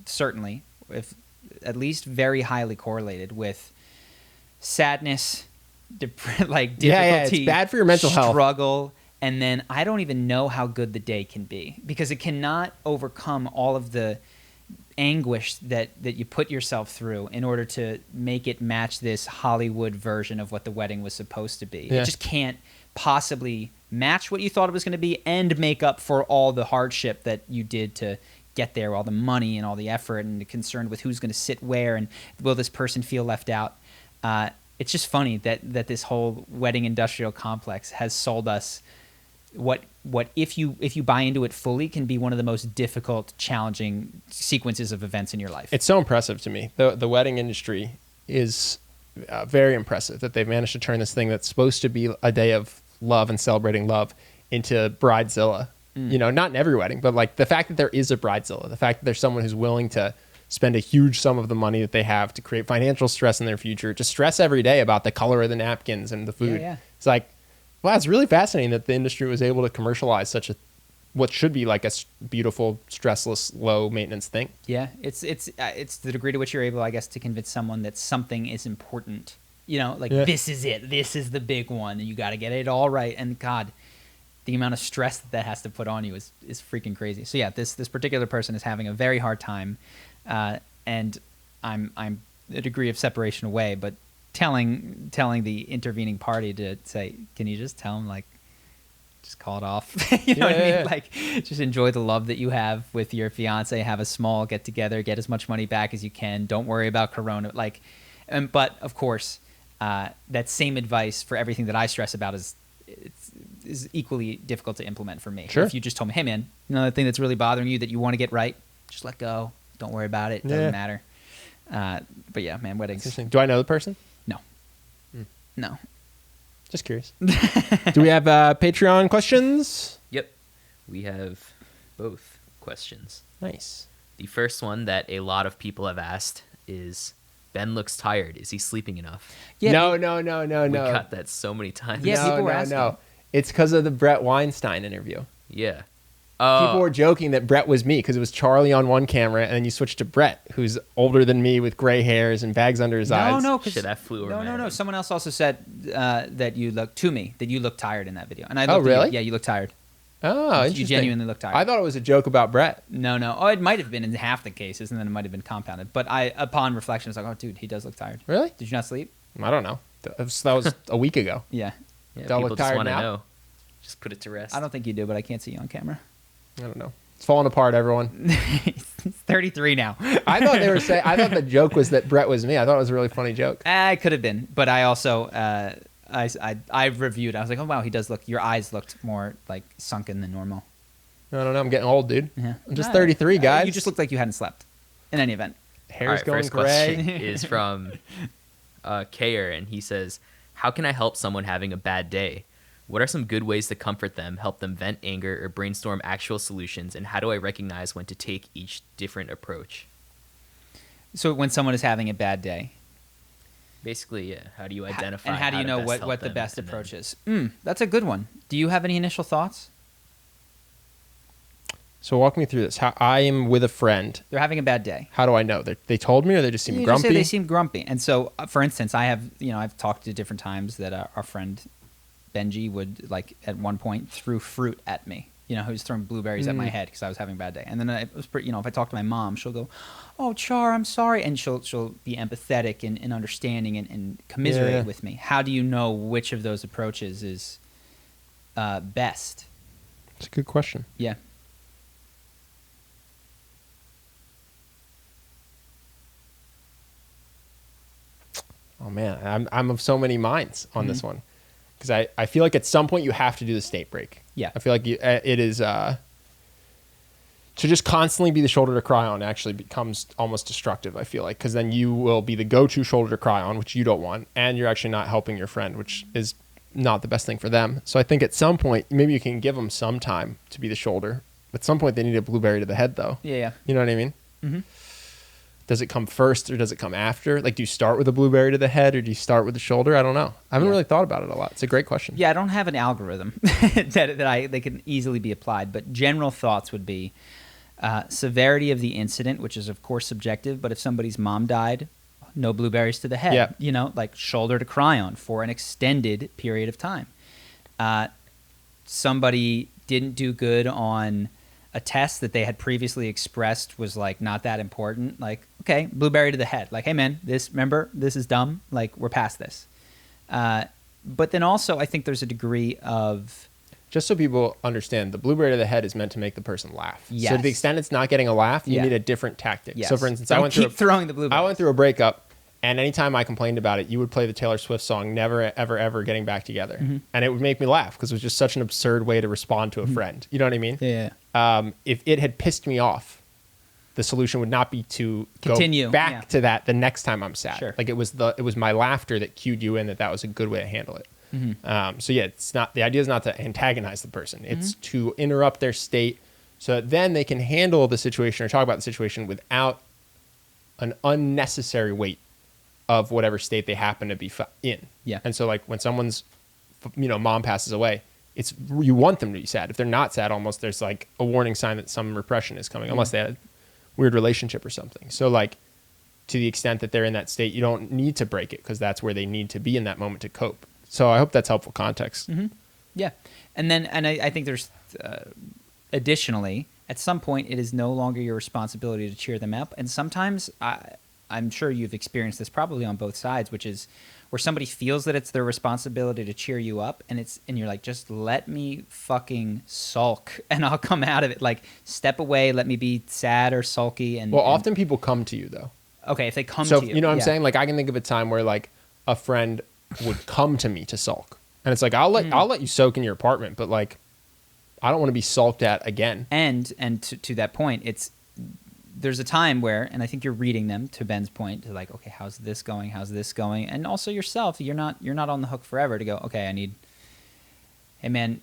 certainly, if at least very highly correlated with sadness, difficulty. It's bad for your mental health. Struggle. And then I don't even know how good the day can be, because it cannot overcome all of the anguish that you put yourself through in order to make it match this Hollywood version of what the wedding was supposed to be. Yeah. It just can't possibly match what you thought it was going to be and make up for all the hardship that you did to get there, all the money and all the effort, and the concern with who's going to sit where and will this person feel left out. It's just funny that this whole wedding industrial complex has sold us what if you buy into it fully can be one of the most difficult, challenging sequences of events in your life. It's so impressive to me. The wedding industry is very impressive that they've managed to turn this thing that's supposed to be a day of love and celebrating love into bridezilla. You know, not in every wedding, but like the fact that there is a bridezilla, the fact that there's someone who's willing to spend a huge sum of the money that they have to create financial stress in their future, to stress every day about the color of the napkins and the food. Yeah. It's like, wow, it's really fascinating that the industry was able to commercialize what should be like a beautiful, stressless, low maintenance thing. Yeah, it's the degree to which you're able, I guess, to convince someone that something is important. You know, like this is it. This is the big one, and you got to get it all right. And God, the amount of stress that has to put on you is freaking crazy. So yeah, this particular person is having a very hard time, and I'm a degree of separation away, but telling the intervening party to say, can you just tell him, like, just call it off? You know what I mean? Like, just enjoy the love that you have with your fiance, have a small get together, get as much money back as you can. Don't worry about Corona. Like, but of course, that same advice for everything that I stress about is equally difficult to implement for me. Sure. If you just told me, hey man, you know, the thing that's really bothering you that you want to get right, just let go. Don't worry about it. It doesn't matter. But yeah, man, weddings. Interesting. Do I know the person? No. Just curious. Do we have Patreon questions? Yep. We have both questions. Nice. The first one that a lot of people have asked is, Ben looks tired. Is he sleeping enough? Yeah. No. We got that so many times. Yeah, people were asking. No. It's because of the Brett Weinstein interview. Yeah. People were joking that Brett was me because it was Charlie on one camera, and then you switched to Brett, who's older than me with gray hairs and bags under his eyes. No. Shit, that flew over. No. Someone else also said that you look tired in that video. And I looked really? Yeah, you look tired. Oh, interesting. You genuinely look tired. I thought it was a joke about Brett. No. Oh, it might have been in half the cases, and then it might have been compounded. But upon reflection, I was like, oh, dude, he does look tired. Really? Did you not sleep? I don't know. That was a week ago. Yeah. People look just tired want to now? know. Just put it to rest. I don't think you do, but I can't see you on camera. I don't know. It's falling apart, everyone. He's 33 now. I thought the joke was that Brett was me. I thought it was a really funny joke. It could have been, but I also I reviewed. I was like, oh wow, he does look. Your eyes looked more like sunken than normal. I don't know. I'm getting old, dude. Yeah. I'm just 33, guys. You just looked like you hadn't slept. In any event, Hair's All right, going first gray. question is from Kayer, and he says, how can I help someone having a bad day? What are some good ways to comfort them, help them vent anger, or brainstorm actual solutions? And how do I recognize when to take each different approach? So when someone is having a bad day, Basically, yeah. How do you identify and how do you to know best help what the them, best and then- approach is? That's a good one. Do you have any initial thoughts? So walk me through this. How I am with a friend. They're having a bad day. How do I know? They told me, or they just seem You grumpy? just say they seem grumpy. And so, for instance, I've talked to different times that our friend Benji would, like, at one point threw fruit at me. He was throwing blueberries at my head because I was having a bad day. And then if I talk to my mom, she'll go, "Oh, Char, I'm sorry," and she'll be empathetic and understanding and commiserate with me. How do you know which of those approaches is best? It's a good question. Yeah. Oh man, I'm of so many minds on this one, because I feel like at some point you have to do the state break. Yeah. I feel like it is to just constantly be the shoulder to cry on actually becomes almost destructive. I feel like, because then you will be the go-to shoulder to cry on, which you don't want, and you're actually not helping your friend, which is not the best thing for them. So I think at some point maybe you can give them some time to be the shoulder. At some point they need a blueberry to the head, though. Yeah. You know what I mean? Mm-hmm. Does it come first or does it come after? Like, do you start with a blueberry to the head or do you start with the shoulder? I don't know. I haven't really thought about it a lot. It's a great question. Yeah, I don't have an algorithm that can easily be applied, but general thoughts would be severity of the incident, which is of course subjective. But if somebody's mom died, no blueberries to the head. Yeah. Like shoulder to cry on for an extended period of time. Somebody didn't do good on a test that they had previously expressed was like not that important. Like, okay, blueberry to the head. Like, hey man, this is dumb. Like, we're past this. But then also I think there's a degree of, just so people understand, the blueberry to the head is meant to make the person laugh. Yes. So to the extent it's not getting a laugh, you Yeah. need a different tactic. Yes. So for instance, Don't keep throwing the blueberries. I went through a breakup, and anytime I complained about it, you would play the Taylor Swift song "Never Ever Ever Getting Back Together," and it would make me laugh because it was just such an absurd way to respond to a friend. You know what I mean? Yeah. If it had pissed me off, the solution would not be to Continue, go back yeah. to that the next time I'm sad. Sure. Like it was my laughter that cued you in that was a good way to handle it. So yeah, it's not, the idea is not to antagonize the person. It's to interrupt their state so that then they can handle the situation or talk about the situation without an unnecessary weight of whatever state they happen to be in. Yeah. And so like when someone's, mom passes away, you want them to be sad. If they're not sad, almost there's like a warning sign that some repression is coming, unless they had a weird relationship or something. So like to the extent that they're in that state, you don't need to break it because that's where they need to be in that moment to cope. So I hope that's helpful context. Yeah. And I think there's additionally, at some point, it is no longer your responsibility to cheer them up. And sometimes I'm sure you've experienced this probably on both sides, which is where somebody feels that it's their responsibility to cheer you up, and you're like, just let me fucking sulk and I'll come out of it. Like, step away, let me be sad or sulky. And often people come to you though. Okay, if they come So to you. you know what I'm yeah. saying? Like I can think of a time where like a friend would come to me to sulk, and it's like I'll let you soak in your apartment, but like I don't want to be sulked at again. And to that point, there's a time where, and I think you're reading them to Ben's point, to like, okay, how's this going? How's this going? And also yourself, you're not on the hook forever to go, okay, hey man,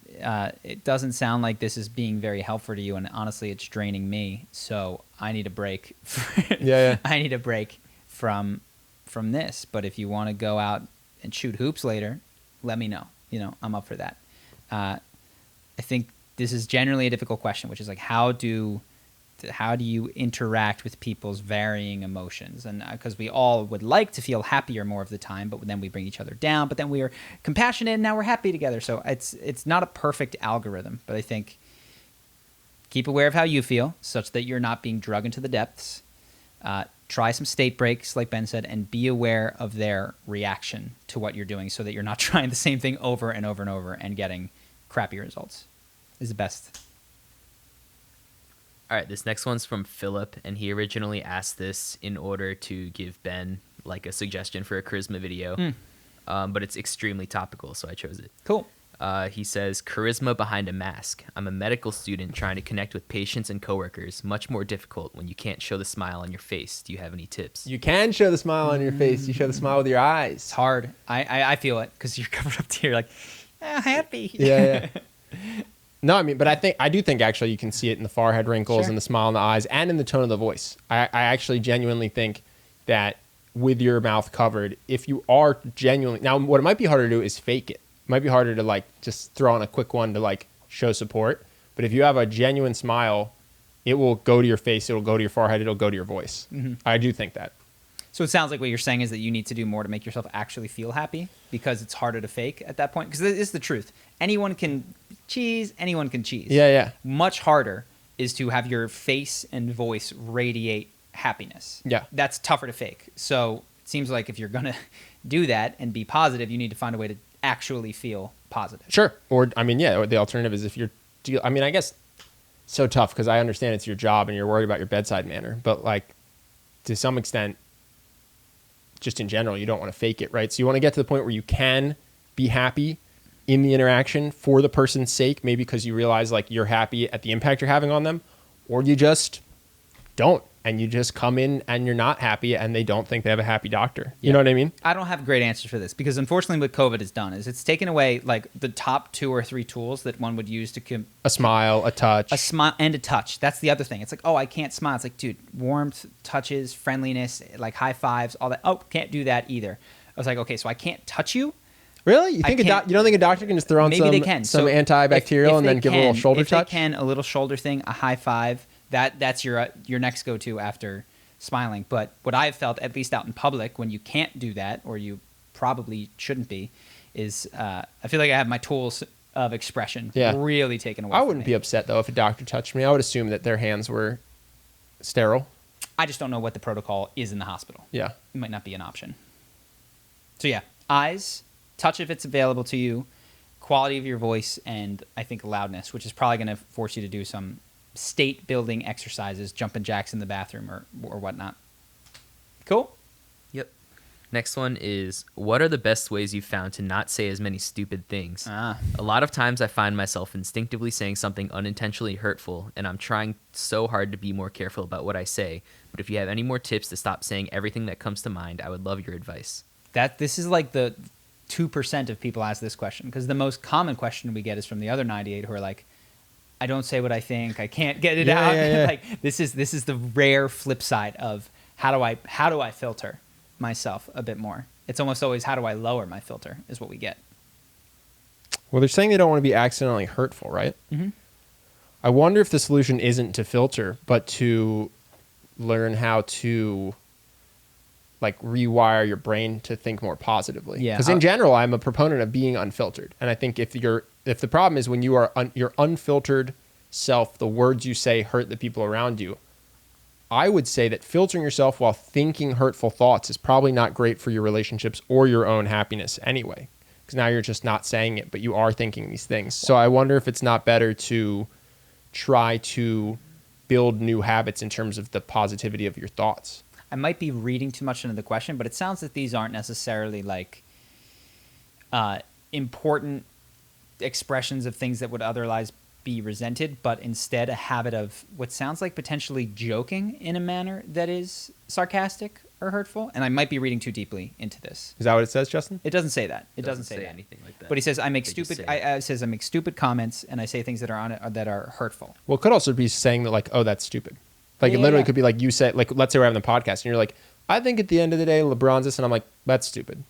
it doesn't sound like this is being very helpful to you, and honestly, it's draining me. So I need a break. Yeah. I need a break from this. But if you want to go out and shoot hoops later, let me know. I'm up for that. I think this is generally a difficult question, which is like, how do you interact with people's varying emotions? And because we all would like to feel happier more of the time, but then we bring each other down, but then we are compassionate and now we're happy together. So it's not a perfect algorithm, but I think keep aware of how you feel such that you're not being drug into the depths. Try some state breaks, like Ben said, and be aware of their reaction to what you're doing so that you're not trying the same thing over and over and over and getting crappy results is the best. All right, this next one's from Philip, and he originally asked this in order to give Ben like a suggestion for a charisma video, but it's extremely topical, so I chose it. Cool. He says, charisma behind a mask. I'm a medical student trying to connect with patients and coworkers. Much more difficult when you can't show the smile on your face. Do you have any tips? You can show the smile on your face. You show the smile with your eyes. It's hard. I feel it because you're covered up to your like, happy. Yeah. No, I mean, but I do think actually you can see it in the forehead wrinkles and the smile in the eyes and in the tone of the voice. I actually genuinely think that with your mouth covered, if you are genuinely, now what it might be harder to do is fake it. It might be harder to like just throw on a quick one to like show support. But if you have a genuine smile, it will go to your face, it'll go to your forehead, it'll go to your voice. Mm-hmm. I do think that. So it sounds like what you're saying is that you need to do more to make yourself actually feel happy because it's harder to fake at that point. Because this is the truth. Anyone can cheese, anyone can cheese. Yeah. Much harder is to have your face and voice radiate happiness. Yeah. That's tougher to fake. So it seems like if you're going to do that and be positive, you need to find a way to actually feel positive. Sure. Or, I mean, yeah, or the alternative is if you're, I mean, I guess so tough because I understand it's your job and you're worried about your bedside manner. But like to some extent, just in general, you don't want to fake it, right? So you want to get to the point where you can be happy in the interaction for the person's sake, maybe because you realize like you're happy at the impact you're having on them, or you just don't. And you just come in and you're not happy and they don't think they have a happy doctor. You know what I mean? I don't have great answers for this because unfortunately what COVID has done is it's taken away like the top 2 or 3 tools that one would use to a smile, a touch. A smile and a touch. That's the other thing. It's like, oh, I can't smile. It's like, dude, warmth, touches, friendliness, like high fives, all that. Oh, can't do that either. I was like, okay, so I can't touch you? Really? You think you don't think a doctor can just throw on some so antibacterial and then give a little shoulder touch? If they can, a little shoulder thing, a high five. That's your next go-to after smiling. But what I've felt, at least out in public, when you can't do that, or you probably shouldn't be, is I feel like I have my tools of expression really taken away. I wouldn't be upset, though, if a doctor touched me. I would assume that their hands were sterile. I just don't know what the protocol is in the hospital. Yeah. It might not be an option. So yeah, eyes, touch if it's available to you, quality of your voice, and I think loudness, which is probably going to force you to do some state building exercises, jumping jacks in the bathroom or whatnot. Cool? Yep. Next one is, what are the best ways you've found to not say as many stupid things? A lot of times I find myself instinctively saying something unintentionally hurtful, and I'm trying so hard to be more careful about what I say. But if you have any more tips to stop saying everything that comes to mind, I would love your advice. This is like the 2% of people ask this question, because the most common question we get is from the other 98 who are like, I don't say what I think. I can't get it out. Yeah. Like this is the rare flip side of how do I filter myself a bit more. It's almost always how do I lower my filter is what we get. Well, they're saying they don't want to be accidentally hurtful, right? Mm-hmm. I wonder if the solution isn't to filter, but to learn how to like rewire your brain to think more positively. Yeah. Because in general, I'm a proponent of being unfiltered, and I think if the problem is when you are your unfiltered self, the words you say hurt the people around you. I would say that filtering yourself while thinking hurtful thoughts is probably not great for your relationships or your own happiness anyway. Because now you're just not saying it, but you are thinking these things. So I wonder if it's not better to try to build new habits in terms of the positivity of your thoughts. I might be reading too much into the question, but it sounds that these aren't necessarily like important expressions of things that would otherwise be resented, but instead a habit of what sounds like potentially joking in a manner that is sarcastic or hurtful. And I might be reading too deeply into this. Is that what it says, Justin? It doesn't say that. It doesn't say anything like that. But he says I make stupid comments and I say things that are hurtful. Well, it could also be saying that like, oh, that's stupid. Like it literally could be like you say, like let's say we're having the podcast and you're like, I think at the end of the day LeBron's this, and I'm like, that's stupid.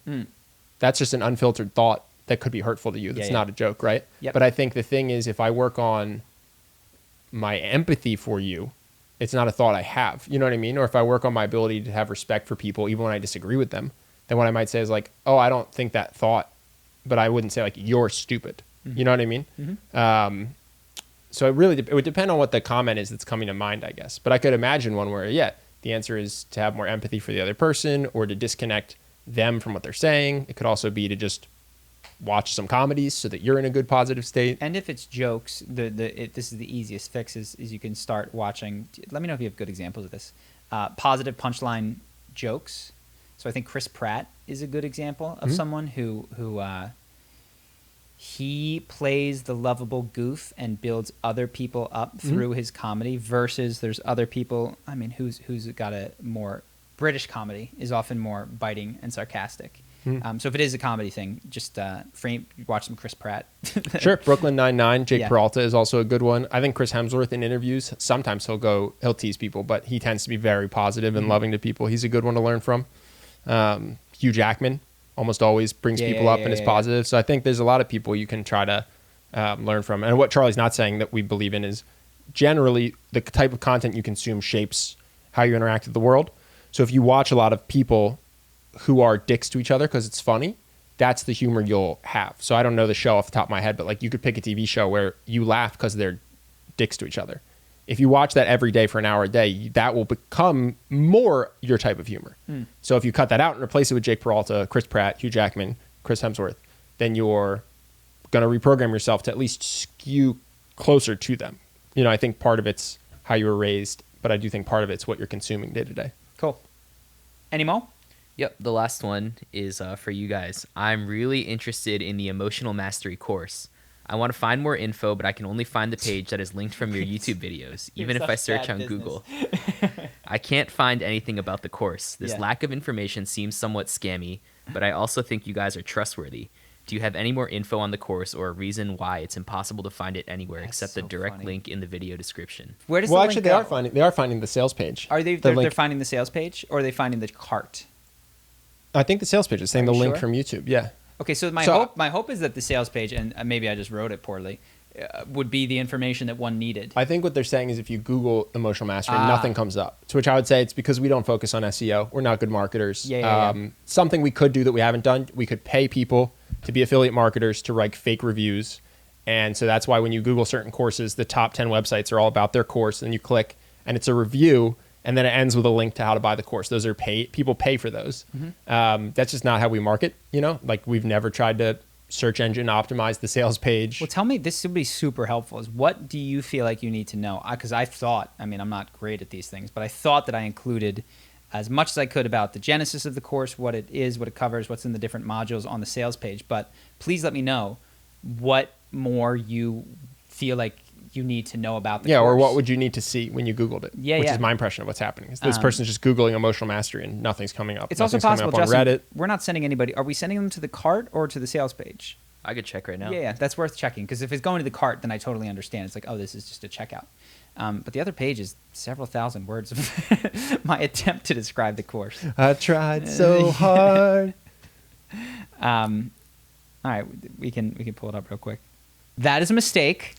That's just an unfiltered thought that could be hurtful to you. That's not a joke, right? Yep. But I think the thing is, if I work on my empathy for you, it's not a thought I have. You know what I mean? Or if I work on my ability to have respect for people, even when I disagree with them, then what I might say is like, oh, I don't think that thought, but I wouldn't say like, you're stupid. Mm-hmm. You know what I mean? Mm-hmm. So it would depend on what the comment is that's coming to mind, I guess. But I could imagine one where, the answer is to have more empathy for the other person or to disconnect them from what they're saying. It could also be to just watch some comedies so that you're in a good positive state. And if it's jokes, this is the easiest fix is you can start watching. Let me know if you have good examples of this. Positive punchline jokes. So I think Chris Pratt is a good example of someone who he plays the lovable goof and builds other people up through his comedy versus there's other people, I mean, who's got a more British comedy is often more biting and sarcastic. So if it is a comedy thing, just watch some Chris Pratt. Sure. Brooklyn Nine-Nine. Jake Yeah. Peralta is also a good one. I think Chris Hemsworth in interviews, sometimes he'll tease people, but he tends to be very positive and loving to people. He's a good one to learn from. Hugh Jackman almost always brings people up and is positive. So I think there's a lot of people you can try to learn from. And what Charlie's not saying that we believe in is generally the type of content you consume shapes how you interact with the world. So if you watch a lot of people who are dicks to each other because it's funny, that's the humor you'll have. So I don't know the show off the top of my head, but like you could pick a TV show where you laugh because they're dicks to each other. If you watch that every day for an hour a day, that will become more your type of humor. So if you cut that out and replace it with Jake Peralta, Chris Pratt, Hugh Jackman, Chris Hemsworth, then you're going to reprogram yourself to at least skew closer to them. You know, I think part of it's how you were raised, but I do think part of it's what you're consuming day to day. Cool. Any more? Yep, the last one is for you guys. I'm really interested in the Emotional Mastery course. I want to find more info, but I can only find the page that is linked from your YouTube videos, even if I search on Google. I can't find anything about the course. This lack of information seems somewhat scammy, but I also think you guys are trustworthy. Do you have any more info on the course or a reason why it's impossible to find it anywhere except the direct link in the video description? Where does Well, the actually, link they are finding the sales page. Are they? They're finding the sales page, or are they finding the cart? I think the sales page is saying the link sure? from YouTube. Yeah. Okay, so my hope is that the sales page, and maybe I just wrote it poorly, would be the information that one needed. I think what they're saying is if you Google emotional mastery, nothing comes up. To which I would say it's because we don't focus on SEO. We're not good marketers. Something we could do that we haven't done, we could pay people to be affiliate marketers to write fake reviews. And so that's why when you Google certain courses, the top 10 websites are all about their course. And you click and it's a review. And then it ends with a link to how to buy the course. Those are people pay for those. That's just not how we market. You know, like we've never tried to search engine optimize the sales page. Well, tell me, this would be super helpful. Is what do you feel like you need to know? Because I thought, I mean, I'm not great at these things, but I thought that I included as much as I could about the genesis of the course, what it is, what it covers, what's in the different modules on the sales page. But please let me know what more you feel like you need to know about the course. Or what would you need to see when you Googled it? Which is my impression of what's happening. Is this person's just Googling emotional mastery and nothing's coming up. It's Nothing's also possible, coming up on Justin, Reddit. we're not sending anybody. Are we sending them to the cart or to the sales page? I could check right now. Yeah, that's worth checking. Because if it's going to the cart, then I totally understand. It's like, oh, this is just a checkout. But the other page is several thousand words of my attempt to describe the course. I tried so hard. All right, we can pull it up real quick. That is a mistake.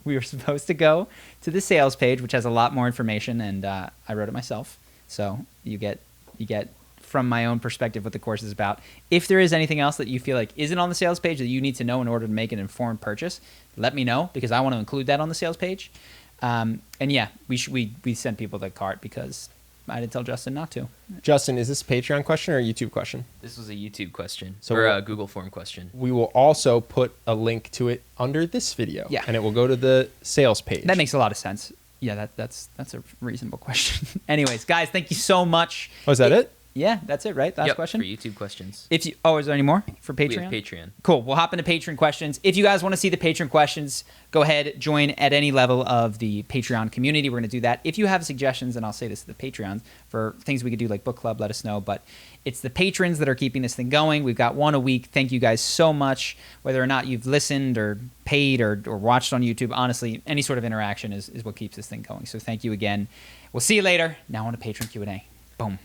We were supposed to go to the sales page, which has a lot more information, and I wrote it myself. So you get from my own perspective what the course is about. If there is anything else that you feel like isn't on the sales page that you need to know in order to make an informed purchase, let me know because I want to include that on the sales page. And yeah, we send people the cart because I didn't tell Justin not to. Justin, is this a Patreon question or a YouTube question? This was a YouTube question, So or a Google form question. We will also put a link to it under this video. Yeah. And it will go to the sales page. That makes a lot of sense. Yeah, that's a reasonable question. Anyways, guys, thank you so much. Oh, is that it? Yeah, that's it, right? Last question? For YouTube questions. Is there any more for Patreon? We have Patreon. Cool. We'll hop into Patreon questions. If you guys want to see the Patreon questions, go ahead, join at any level of the Patreon community. We're going to do that. If you have suggestions, and I'll say this to the Patreons, for things we could do like book club, let us know. But it's the patrons that are keeping this thing going. We've got one a week. Thank you guys so much. Whether or not you've listened or paid or watched on YouTube, honestly, any sort of interaction is what keeps this thing going. So thank you again. We'll see you later. Now on to Patreon Q&A. Boom.